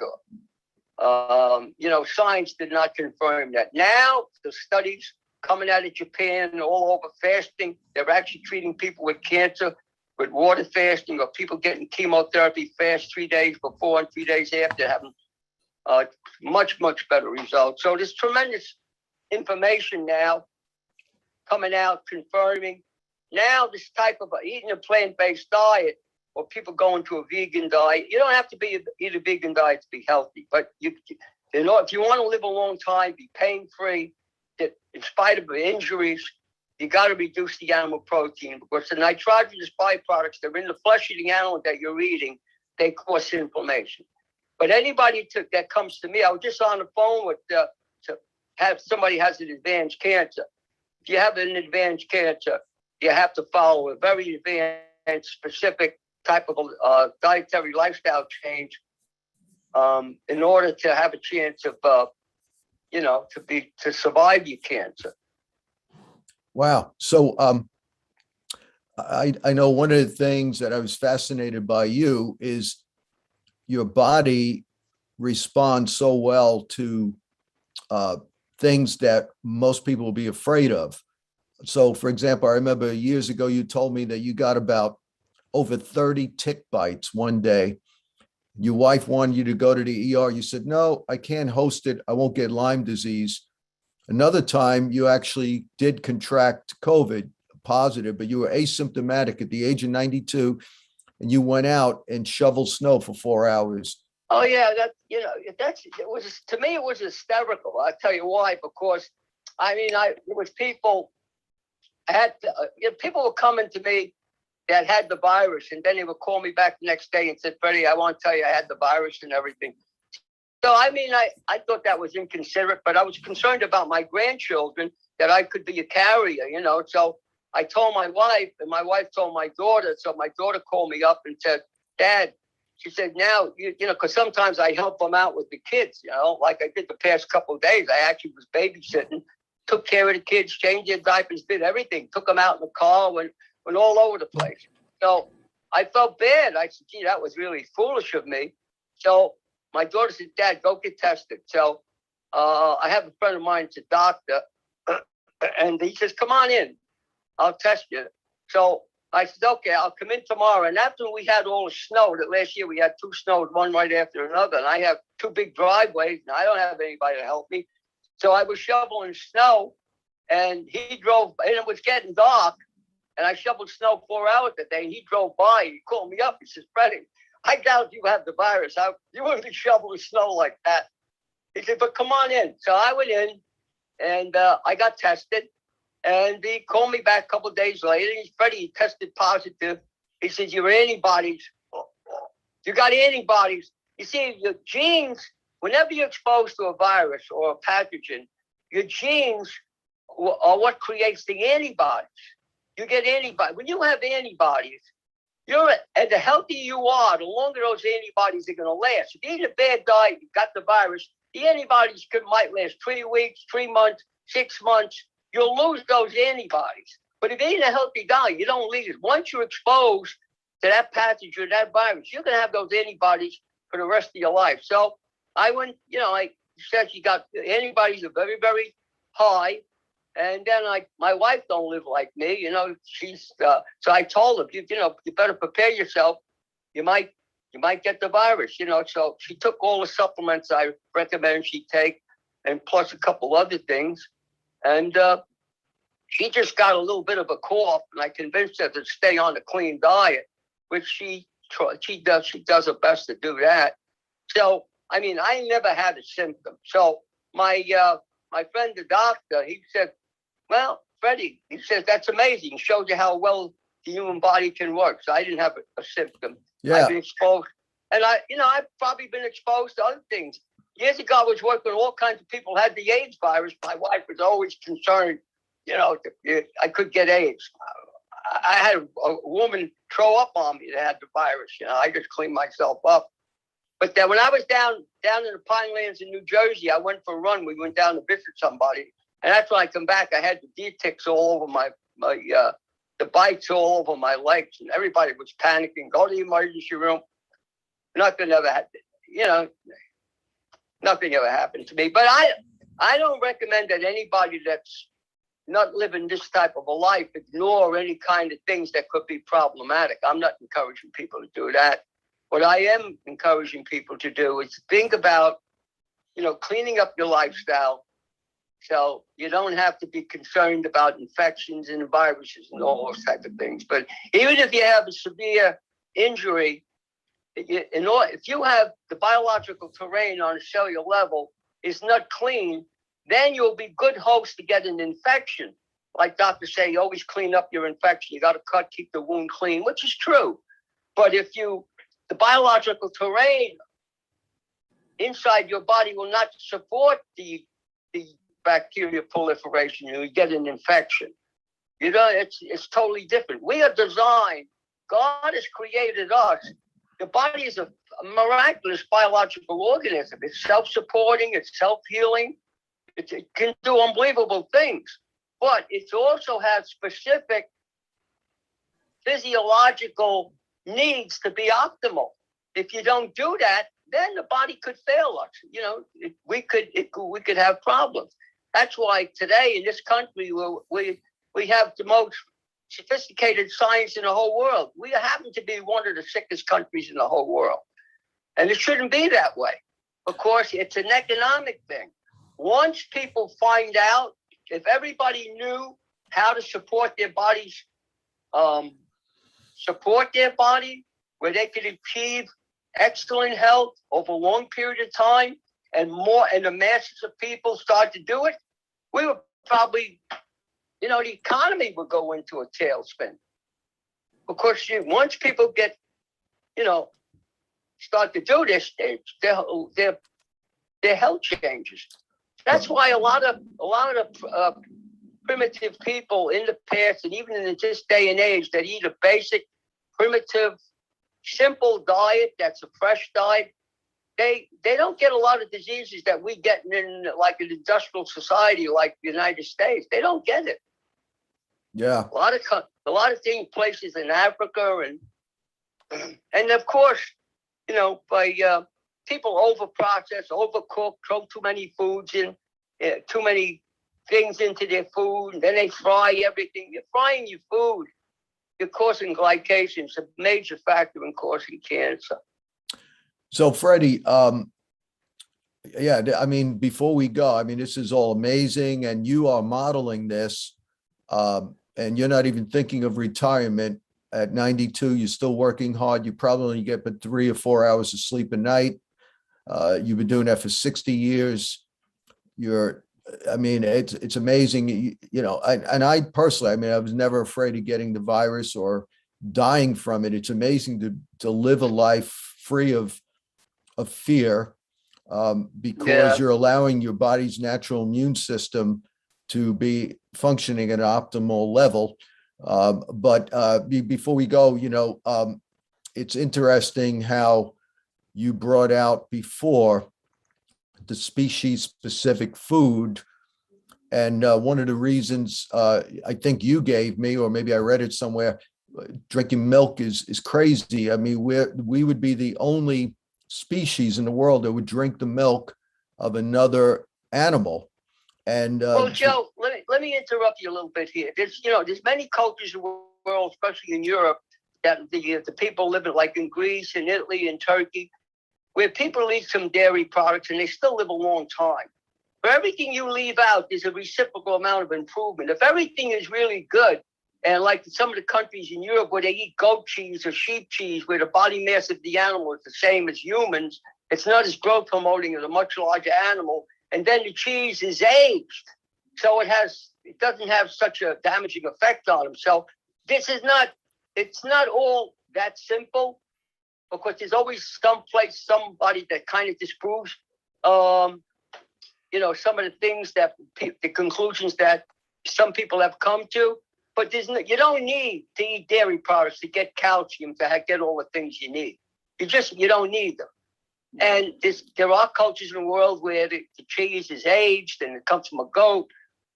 or, science did not confirm that. Now, the studies coming out of Japan all over fasting, they're actually treating people with cancer with water fasting, or people getting chemotherapy fast 3 days before and 3 days after, having much, much better results. So there's tremendous information now coming out confirming now this type of eating a plant-based diet, or people going to a vegan diet. You don't have to eat a vegan diet to be healthy, but if you want to live a long time, be pain-free, that in spite of the injuries, you got to reduce the animal protein, because the nitrogenous byproducts that are in the flesh of the animal that you're eating, they cause inflammation. But anybody that comes to me, I was just on the phone with to have somebody has an advanced cancer. If you have an advanced cancer, you have to follow a very advanced, specific type of dietary lifestyle change in order to have a chance of, to survive your cancer. Wow. So I know one of the things that I was fascinated by you is your body responds so well to things that most people will be afraid of. So, for example, I remember years ago, you told me that you got about over 30 tick bites one day. Your wife wanted you to go to the ER. You said, no, I can't host it. I won't get Lyme disease. Another time you actually did contract COVID positive, but you were asymptomatic at the age of 92, and you went out and shoveled snow for 4 hours. Oh yeah, to me it was hysterical. I'll tell you why. Because it was people people were coming to me that had the virus, and then they would call me back the next day and said, Freddie, I want to tell you I had the virus and everything. So, I thought that was inconsiderate, but I was concerned about my grandchildren, that I could be a carrier, So I told my wife, and my wife told my daughter. So my daughter called me up and said, Dad, she said, now, because sometimes I help them out with the kids, like I did the past couple of days. I actually was babysitting, took care of the kids, changed their diapers, did everything, took them out in the car, went all over the place. So I felt bad. I said, gee, that was really foolish of me. So my daughter said, Dad, go get tested. So I have a friend of mine, it's a doctor, and he says, come on in, I'll test you. So I said, okay, I'll come in tomorrow. And after we had all the snow, that last year we had 2 snows, one right after another, and I have 2 big driveways, and I don't have anybody to help me. So I was shoveling snow, and he drove, and it was getting dark, and I shoveled snow 4 hours a day, and he drove by, he called me up, he says, Freddie, I doubt you have the virus. You wouldn't be shoveling snow like that. He said, but come on in. So I went in, and I got tested, and he called me back a couple of days later. He's Freddie, he tested positive. He says, your antibodies, you got antibodies. You see, your genes, whenever you're exposed to a virus or a pathogen, your genes are what creates the antibodies. You get antibodies. When you have antibodies, and the healthier you are, the longer those antibodies are going to last. If you eat a bad diet, you've got the virus, the antibodies might last 3 weeks, 3 months, 6 months. You'll lose those antibodies. But if you eat a healthy diet, you don't lose it. Once you're exposed to that pathogen, that virus, you're going to have those antibodies for the rest of your life. So I went, like you said, she got antibodies are very, very high. And then my wife don't live like me, she's, so I told her, you better prepare yourself. You might get the virus, so she took all the supplements I recommend she take, and plus a couple other things. And she just got a little bit of a cough, and I convinced her to stay on a clean diet, which she does her best to do that. So, I never had a symptom. So my friend, the doctor, he said, well, Freddie, he says, that's amazing. It shows you how well the human body can work. So I didn't have a symptom. Yeah. I've been exposed. And I've probably been exposed to other things. Years ago, I was working with all kinds of people who had the AIDS virus. My wife was always concerned, I could get AIDS. I had a woman throw up on me that had the virus. I just cleaned myself up. But then when I was down in the Pinelands in New Jersey, I went for a run. We went down to visit somebody. And after I come back, I had the deer ticks all over the bites all over my legs, and everybody was panicking. Go to the emergency room. Nothing ever happened. Nothing ever happened to me. But I don't recommend that anybody that's not living this type of a life ignore any kind of things that could be problematic. I'm not encouraging people to do that. What I am encouraging people to do is think about, cleaning up your lifestyle so you don't have to be concerned about infections and viruses and all those types of things. But even if you have a severe injury, if you have the biological terrain on a cellular level is not clean, then you'll be good host to get an infection. Like doctors say, you always clean up your infection. You got to cut, keep the wound clean, which is true. But if the biological terrain inside your body will not support the bacteria proliferation, you get an infection. It's totally different. We are designed, God has created us. The body is a miraculous biological organism. It's self-supporting, it's self-healing. It can do unbelievable things, but it also has specific physiological needs to be optimal. If you don't do that, then the body could fail us. We could have problems. That's why today in this country we have the most sophisticated science in the whole world. We happen to be one of the sickest countries in the whole world, and it shouldn't be that way. Of course, it's an economic thing. Once people find out, if everybody knew how to support their bodies, where they could achieve excellent health over a long period of time, and the masses of people start to do it, we would probably, the economy would go into a tailspin. Of course, once people get, start to do this, their health changes. That's why a lot of the primitive people in the past, and even in this day and age, that eat a basic, primitive, simple diet that's a fresh diet, they don't get a lot of diseases that we get in like an industrial society like the United States. They don't get it. Yeah, a lot of things, places in Africa, and of course, by people overprocess, overcook, throw too many foods in, too many things into their food, and then they fry everything. You're frying your food. You're causing glycation. It's a major factor in causing cancer. So Freddie, before we go, this is all amazing, and you are modeling this, and you're not even thinking of retirement. At 92, you're still working hard. You probably only get but 3 or 4 hours of sleep a night. You've been doing that for 60 years. It's amazing. And I personally, I was never afraid of getting the virus or dying from it. It's amazing to live a life free of fear, because you're allowing your body's natural immune system to be functioning at an optimal level. But before we go, it's interesting how you brought out before the species-specific food. And one of the reasons I think you gave me, or maybe I read it somewhere, drinking milk is crazy. We would be the only species in the world that would drink the milk of another animal. And well, Joe, let me interrupt you a little bit here. There's many cultures in the world, especially in Europe, that the people living, like in Greece and Italy and Turkey, where people eat some dairy products and they still live a long time. For everything you leave out, there's a reciprocal amount of improvement. If everything is really good, and like some of the countries in Europe where they eat goat cheese or sheep cheese, where the body mass of the animal is the same as humans, it's not as growth promoting as a much larger animal. And then the cheese is aged, so it doesn't have such a damaging effect on them. So it's not all that simple, because there's always somebody that kind of disproves, some of the things the conclusions that some people have come to. But you don't need to eat dairy products to get calcium, to get all the things you need. You don't need them. And there are cultures in the world where the cheese is aged and it comes from a goat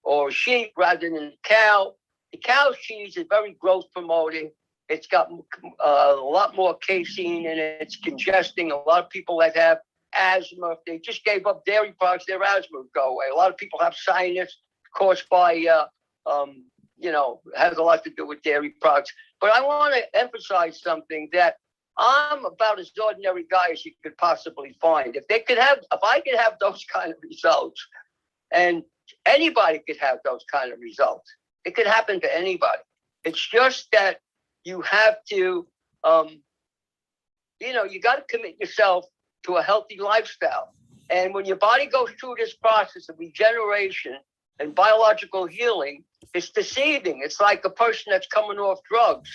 or sheep rather than cow. The cow's cheese is very growth promoting. It's got a lot more casein in it. It's congesting. A lot of people that have asthma, if they just gave up dairy products, their asthma would go away. A lot of people have sinus caused by, has a lot to do with dairy products. But I want to emphasize something, that I'm about as ordinary guy as you could possibly find. If I could have those kind of results, and anybody could have those kind of results, it could happen to anybody. It's just that you have to, you got to commit yourself to a healthy lifestyle. And when your body goes through this process of regeneration and biological healing, it's deceiving. It's like a person that's coming off drugs.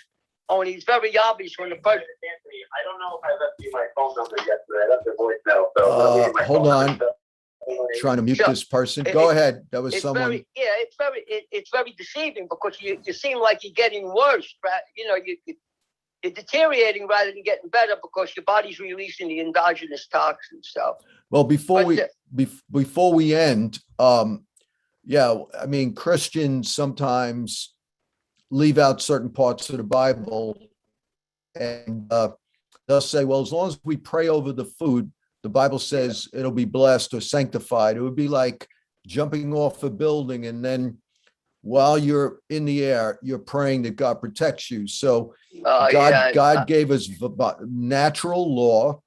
Only it's very obvious when the person. Anthony, I don't know if I left you my phone number yesterday. I left your voicemail. So hold on. Trying to mute this person. Go ahead. That was someone. It's very deceiving, because you seem like you're getting worse. You're deteriorating rather than getting better, because your body's releasing the endogenous toxins. So, well, before we end, Christians sometimes leave out certain parts of the Bible, and they'll say, well, as long as we pray over the food, the Bible says it'll be blessed or sanctified. It would be like jumping off a building, and then while you're in the air, you're praying that God protects you. So God gave us natural law,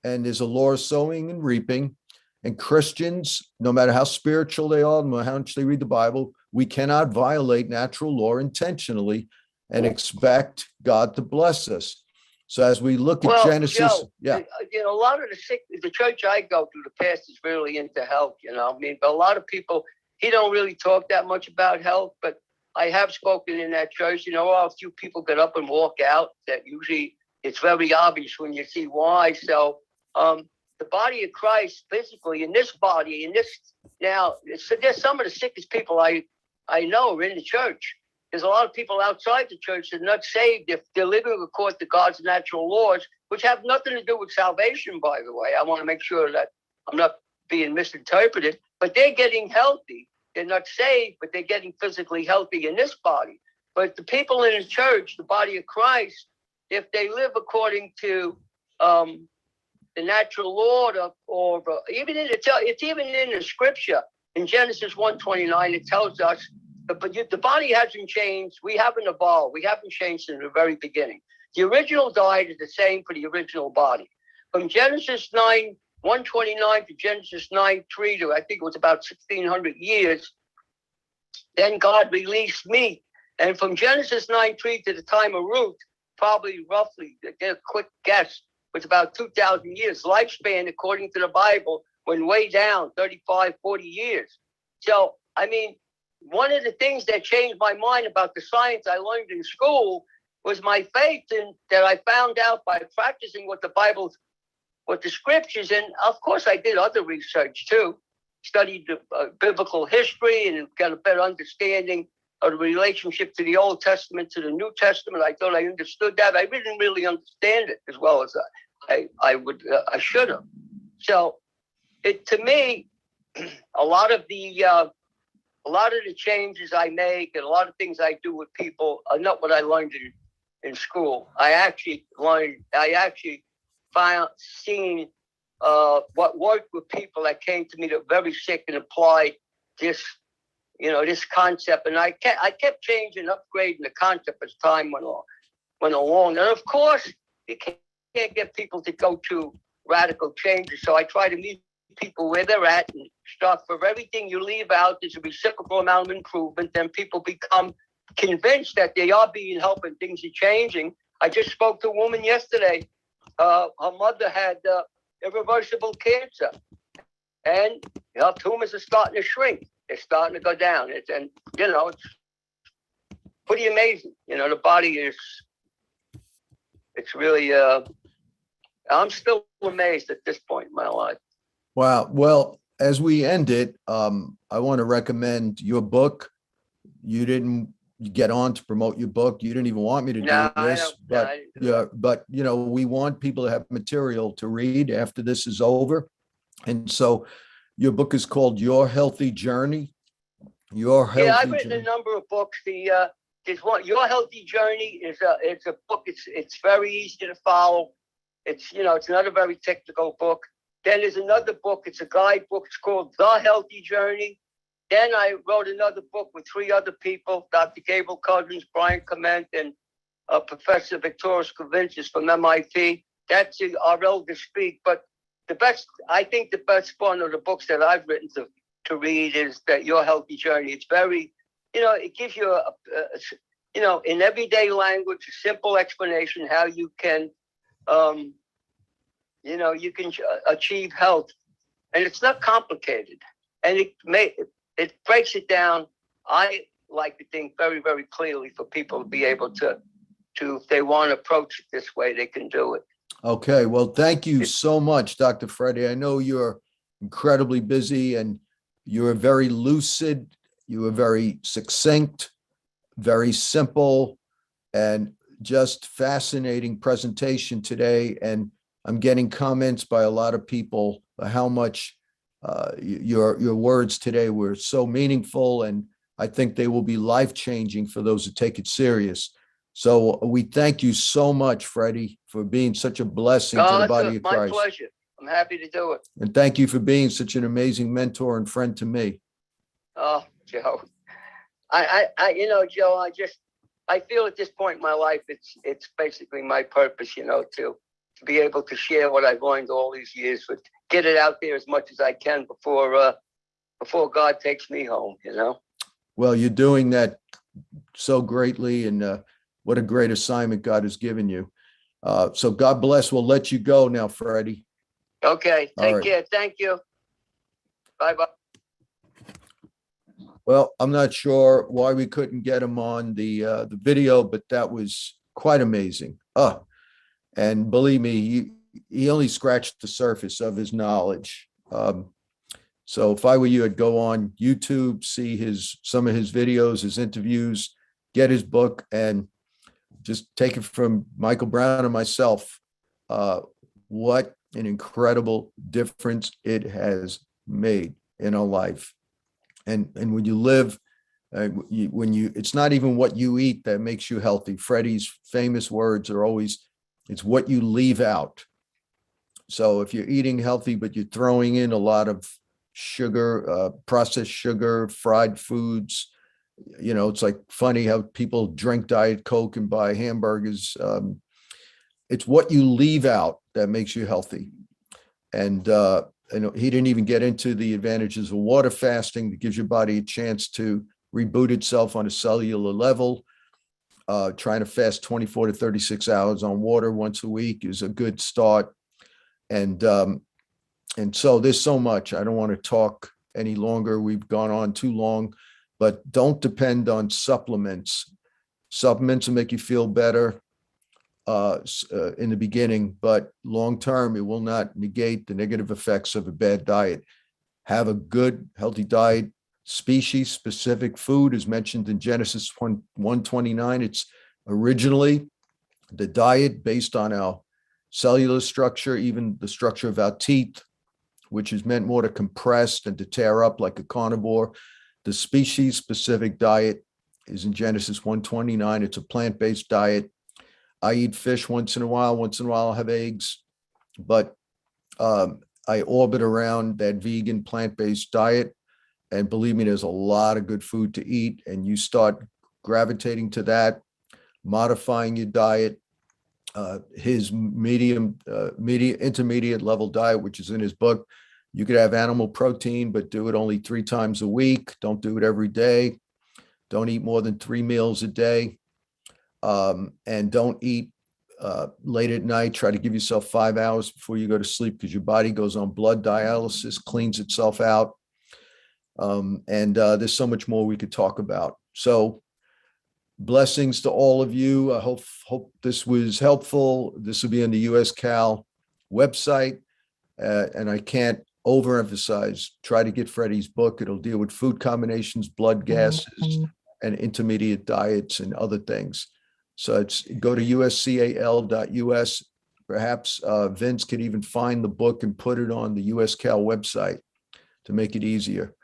and there's a law of sowing and reaping. And Christians, no matter how spiritual they are, no matter how much they read the Bible, we cannot violate natural law intentionally and expect God to bless us. So as we look at Genesis, Joe, a lot of the church I go to, the pastor's really into health, but a lot of people, he don't really talk that much about health, but I have spoken in that church. A few people get up and walk out. That usually it's very obvious when you see why. So the body of Christ physically, in this body, there's some of the sickest people I know are in the church. There's a lot of people outside the church that are not saved if they're living according to God's natural laws, which have nothing to do with salvation, by the way. I want to make sure that I'm not being misinterpreted, but they're getting healthy. They're not saved, but they're getting physically healthy in this body. But the people in the church, the body of Christ, if they live according to the natural law, or even it's even in the scripture in Genesis 1:29, it tells us that the body hasn't changed. We haven't evolved. We haven't changed in the very beginning. The original diet is the same for the original body. From Genesis 1:29 to Genesis 9:3 to I think it was about 1,600 years. Then God released meat, and from Genesis 9:3 to the time of Ruth, probably roughly, get a quick guess, was about 2,000 years. Lifespan, according to the Bible, went way down 35, 40 years. So, one of the things that changed my mind about the science I learned in school was my faith in that I found out by practicing what the scriptures, and of course I did other research too, studied biblical history and got a better understanding of the relationship to the Old Testament to the New Testament. I thought I understood that. I didn't really understand it as well as I should have. So, to me, a lot of the changes I make and a lot of things I do with people are not what I learned in school. I actually seen what worked with people that came to me that were very sick and applied this concept. And I kept changing, upgrading the concept as time went along. And of course, you can't get people to go to radical changes. So I try to meet people where they're at and start. For everything you leave out, there's a reciprocal amount of improvement. Then people become convinced that they are being helped and things are changing. I just spoke to a woman yesterday. Her mother had irreversible cancer, and her tumors are starting to shrink. They're starting to go down. It's pretty amazing. The body is. It's really. I'm still amazed at this point in my life. Wow. Well, as we end it, I want to recommend your book. You didn't get on to promote your book. You didn't even want me to do this, but we want people to have material to read after this is over. And so your book is called Your Healthy Journey, Your Yeah, healthy I've written a journey. number of books. There's one, Your Healthy Journey is a book. It's very easy to follow. It's it's not a very technical book. Then there's another book. It's a guidebook. It's called The Healthy Journey. Then I wrote another book with 3 other people: Dr. Gabriel Cousins, Brian Clement, and Professor Victoria Scriventis from MIT. That's Our Elders Speak. But I think the best one of the books that I've written to read is that Your Healthy Journey. It's very, it gives you in everyday language, a simple explanation how you can, you can achieve health, and it's not complicated, and it breaks it down. I like to think very, very clearly for people to be able to if they want to approach it this way, they can do it. Okay, well, thank you so much, Dr. Freddie. I know you're incredibly busy and you're very lucid, you are very succinct, very simple, and just fascinating presentation today. And I'm getting comments by a lot of people how much your words today were so meaningful, and I think they will be life-changing for those who take it serious. So we thank you so much, Freddie, for being such a blessing to the body of Christ. My pleasure. I'm happy to do it. And thank you for being such an amazing mentor and friend to me. Oh, Joe. Joe, I feel at this point in my life, it's basically my purpose, to be able to share what I've learned all these years, but get it out there as much as I can before God takes me home, Well, you're doing that so greatly, and what a great assignment God has given you. So God bless. We'll let you go now, Freddie. Okay. Take care. Thank you. Bye-bye. Well, I'm not sure why we couldn't get him on the video, but that was quite amazing. And believe me, he only scratched the surface of his knowledge. So if I were you, I'd go on YouTube, see some of his videos, his interviews, get his book, and just take it from Michael Brown and myself. What an incredible difference it has made in our life. And when you live, it's not even what you eat that makes you healthy. Freddie's famous words are always, it's what you leave out. So if you're eating healthy, but you're throwing in a lot of sugar, processed sugar, fried foods, it's like funny how people drink Diet Coke and buy hamburgers. It's what you leave out that makes you healthy. And he didn't even get into the advantages of water fasting that gives your body a chance to reboot itself on a cellular level. Trying to fast 24 to 36 hours on water once a week is a good start. And so there's so much. I don't want to talk any longer. We've gone on too long, but don't depend on supplements. Supplements will make you feel better in the beginning, but long-term, it will not negate the negative effects of a bad diet. Have a good, healthy diet. Species-specific food is mentioned in Genesis 1:29. It's originally the diet based on our cellular structure, even the structure of our teeth, which is meant more to compress than to tear up like a carnivore. The species-specific diet is in Genesis 1:29. It's a plant-based diet. I eat fish once in a while. Once in a while, I'll have eggs, but I orbit around that vegan plant-based diet. And believe me, there's a lot of good food to eat, and you start gravitating to that, modifying your diet. His intermediate level diet, which is in his book, you could have animal protein, but do it only 3 times a week. Don't do it every day. Don't eat more than 3 meals a day. And don't eat late at night. Try to give yourself 5 hours before you go to sleep, because your body goes on blood dialysis, cleans itself out. And there's so much more we could talk about. So blessings to all of you. I hope this was helpful. This will be on the USCAL website. And I can't overemphasize, try to get Freddie's book. It'll deal with food combinations, blood gases, and intermediate diets and other things. So go to uscal.us. Perhaps Vince could even find the book and put it on the USCAL website to make it easier.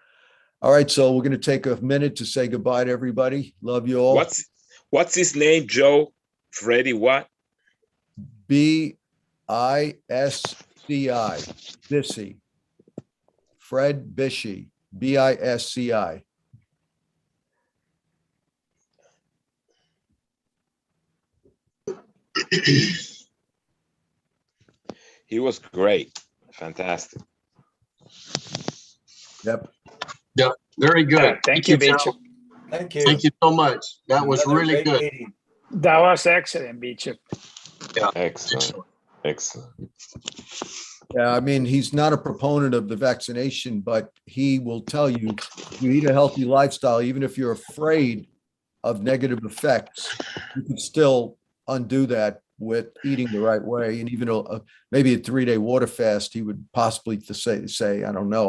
All right, so we're going to take a minute to say goodbye to everybody. Love you all. What's his name, Joe? Freddie what? B-I-S-C-I. Bisci. Fred Bisci. B-I-S-C-I. He was great. Fantastic. Yep. Yeah, very good. Thank you, Joe. Bishop. Thank you. Thank you so much. That was Another really great good. meeting. That was excellent, Bishop. Excellent. Excellent. Yeah, I mean, he's not a proponent of the vaccination, but he will tell you, you eat a healthy lifestyle, even if you're afraid of negative effects, you can still undo that with eating the right way. And even maybe a 3-day water fast, he would possibly say, I don't know,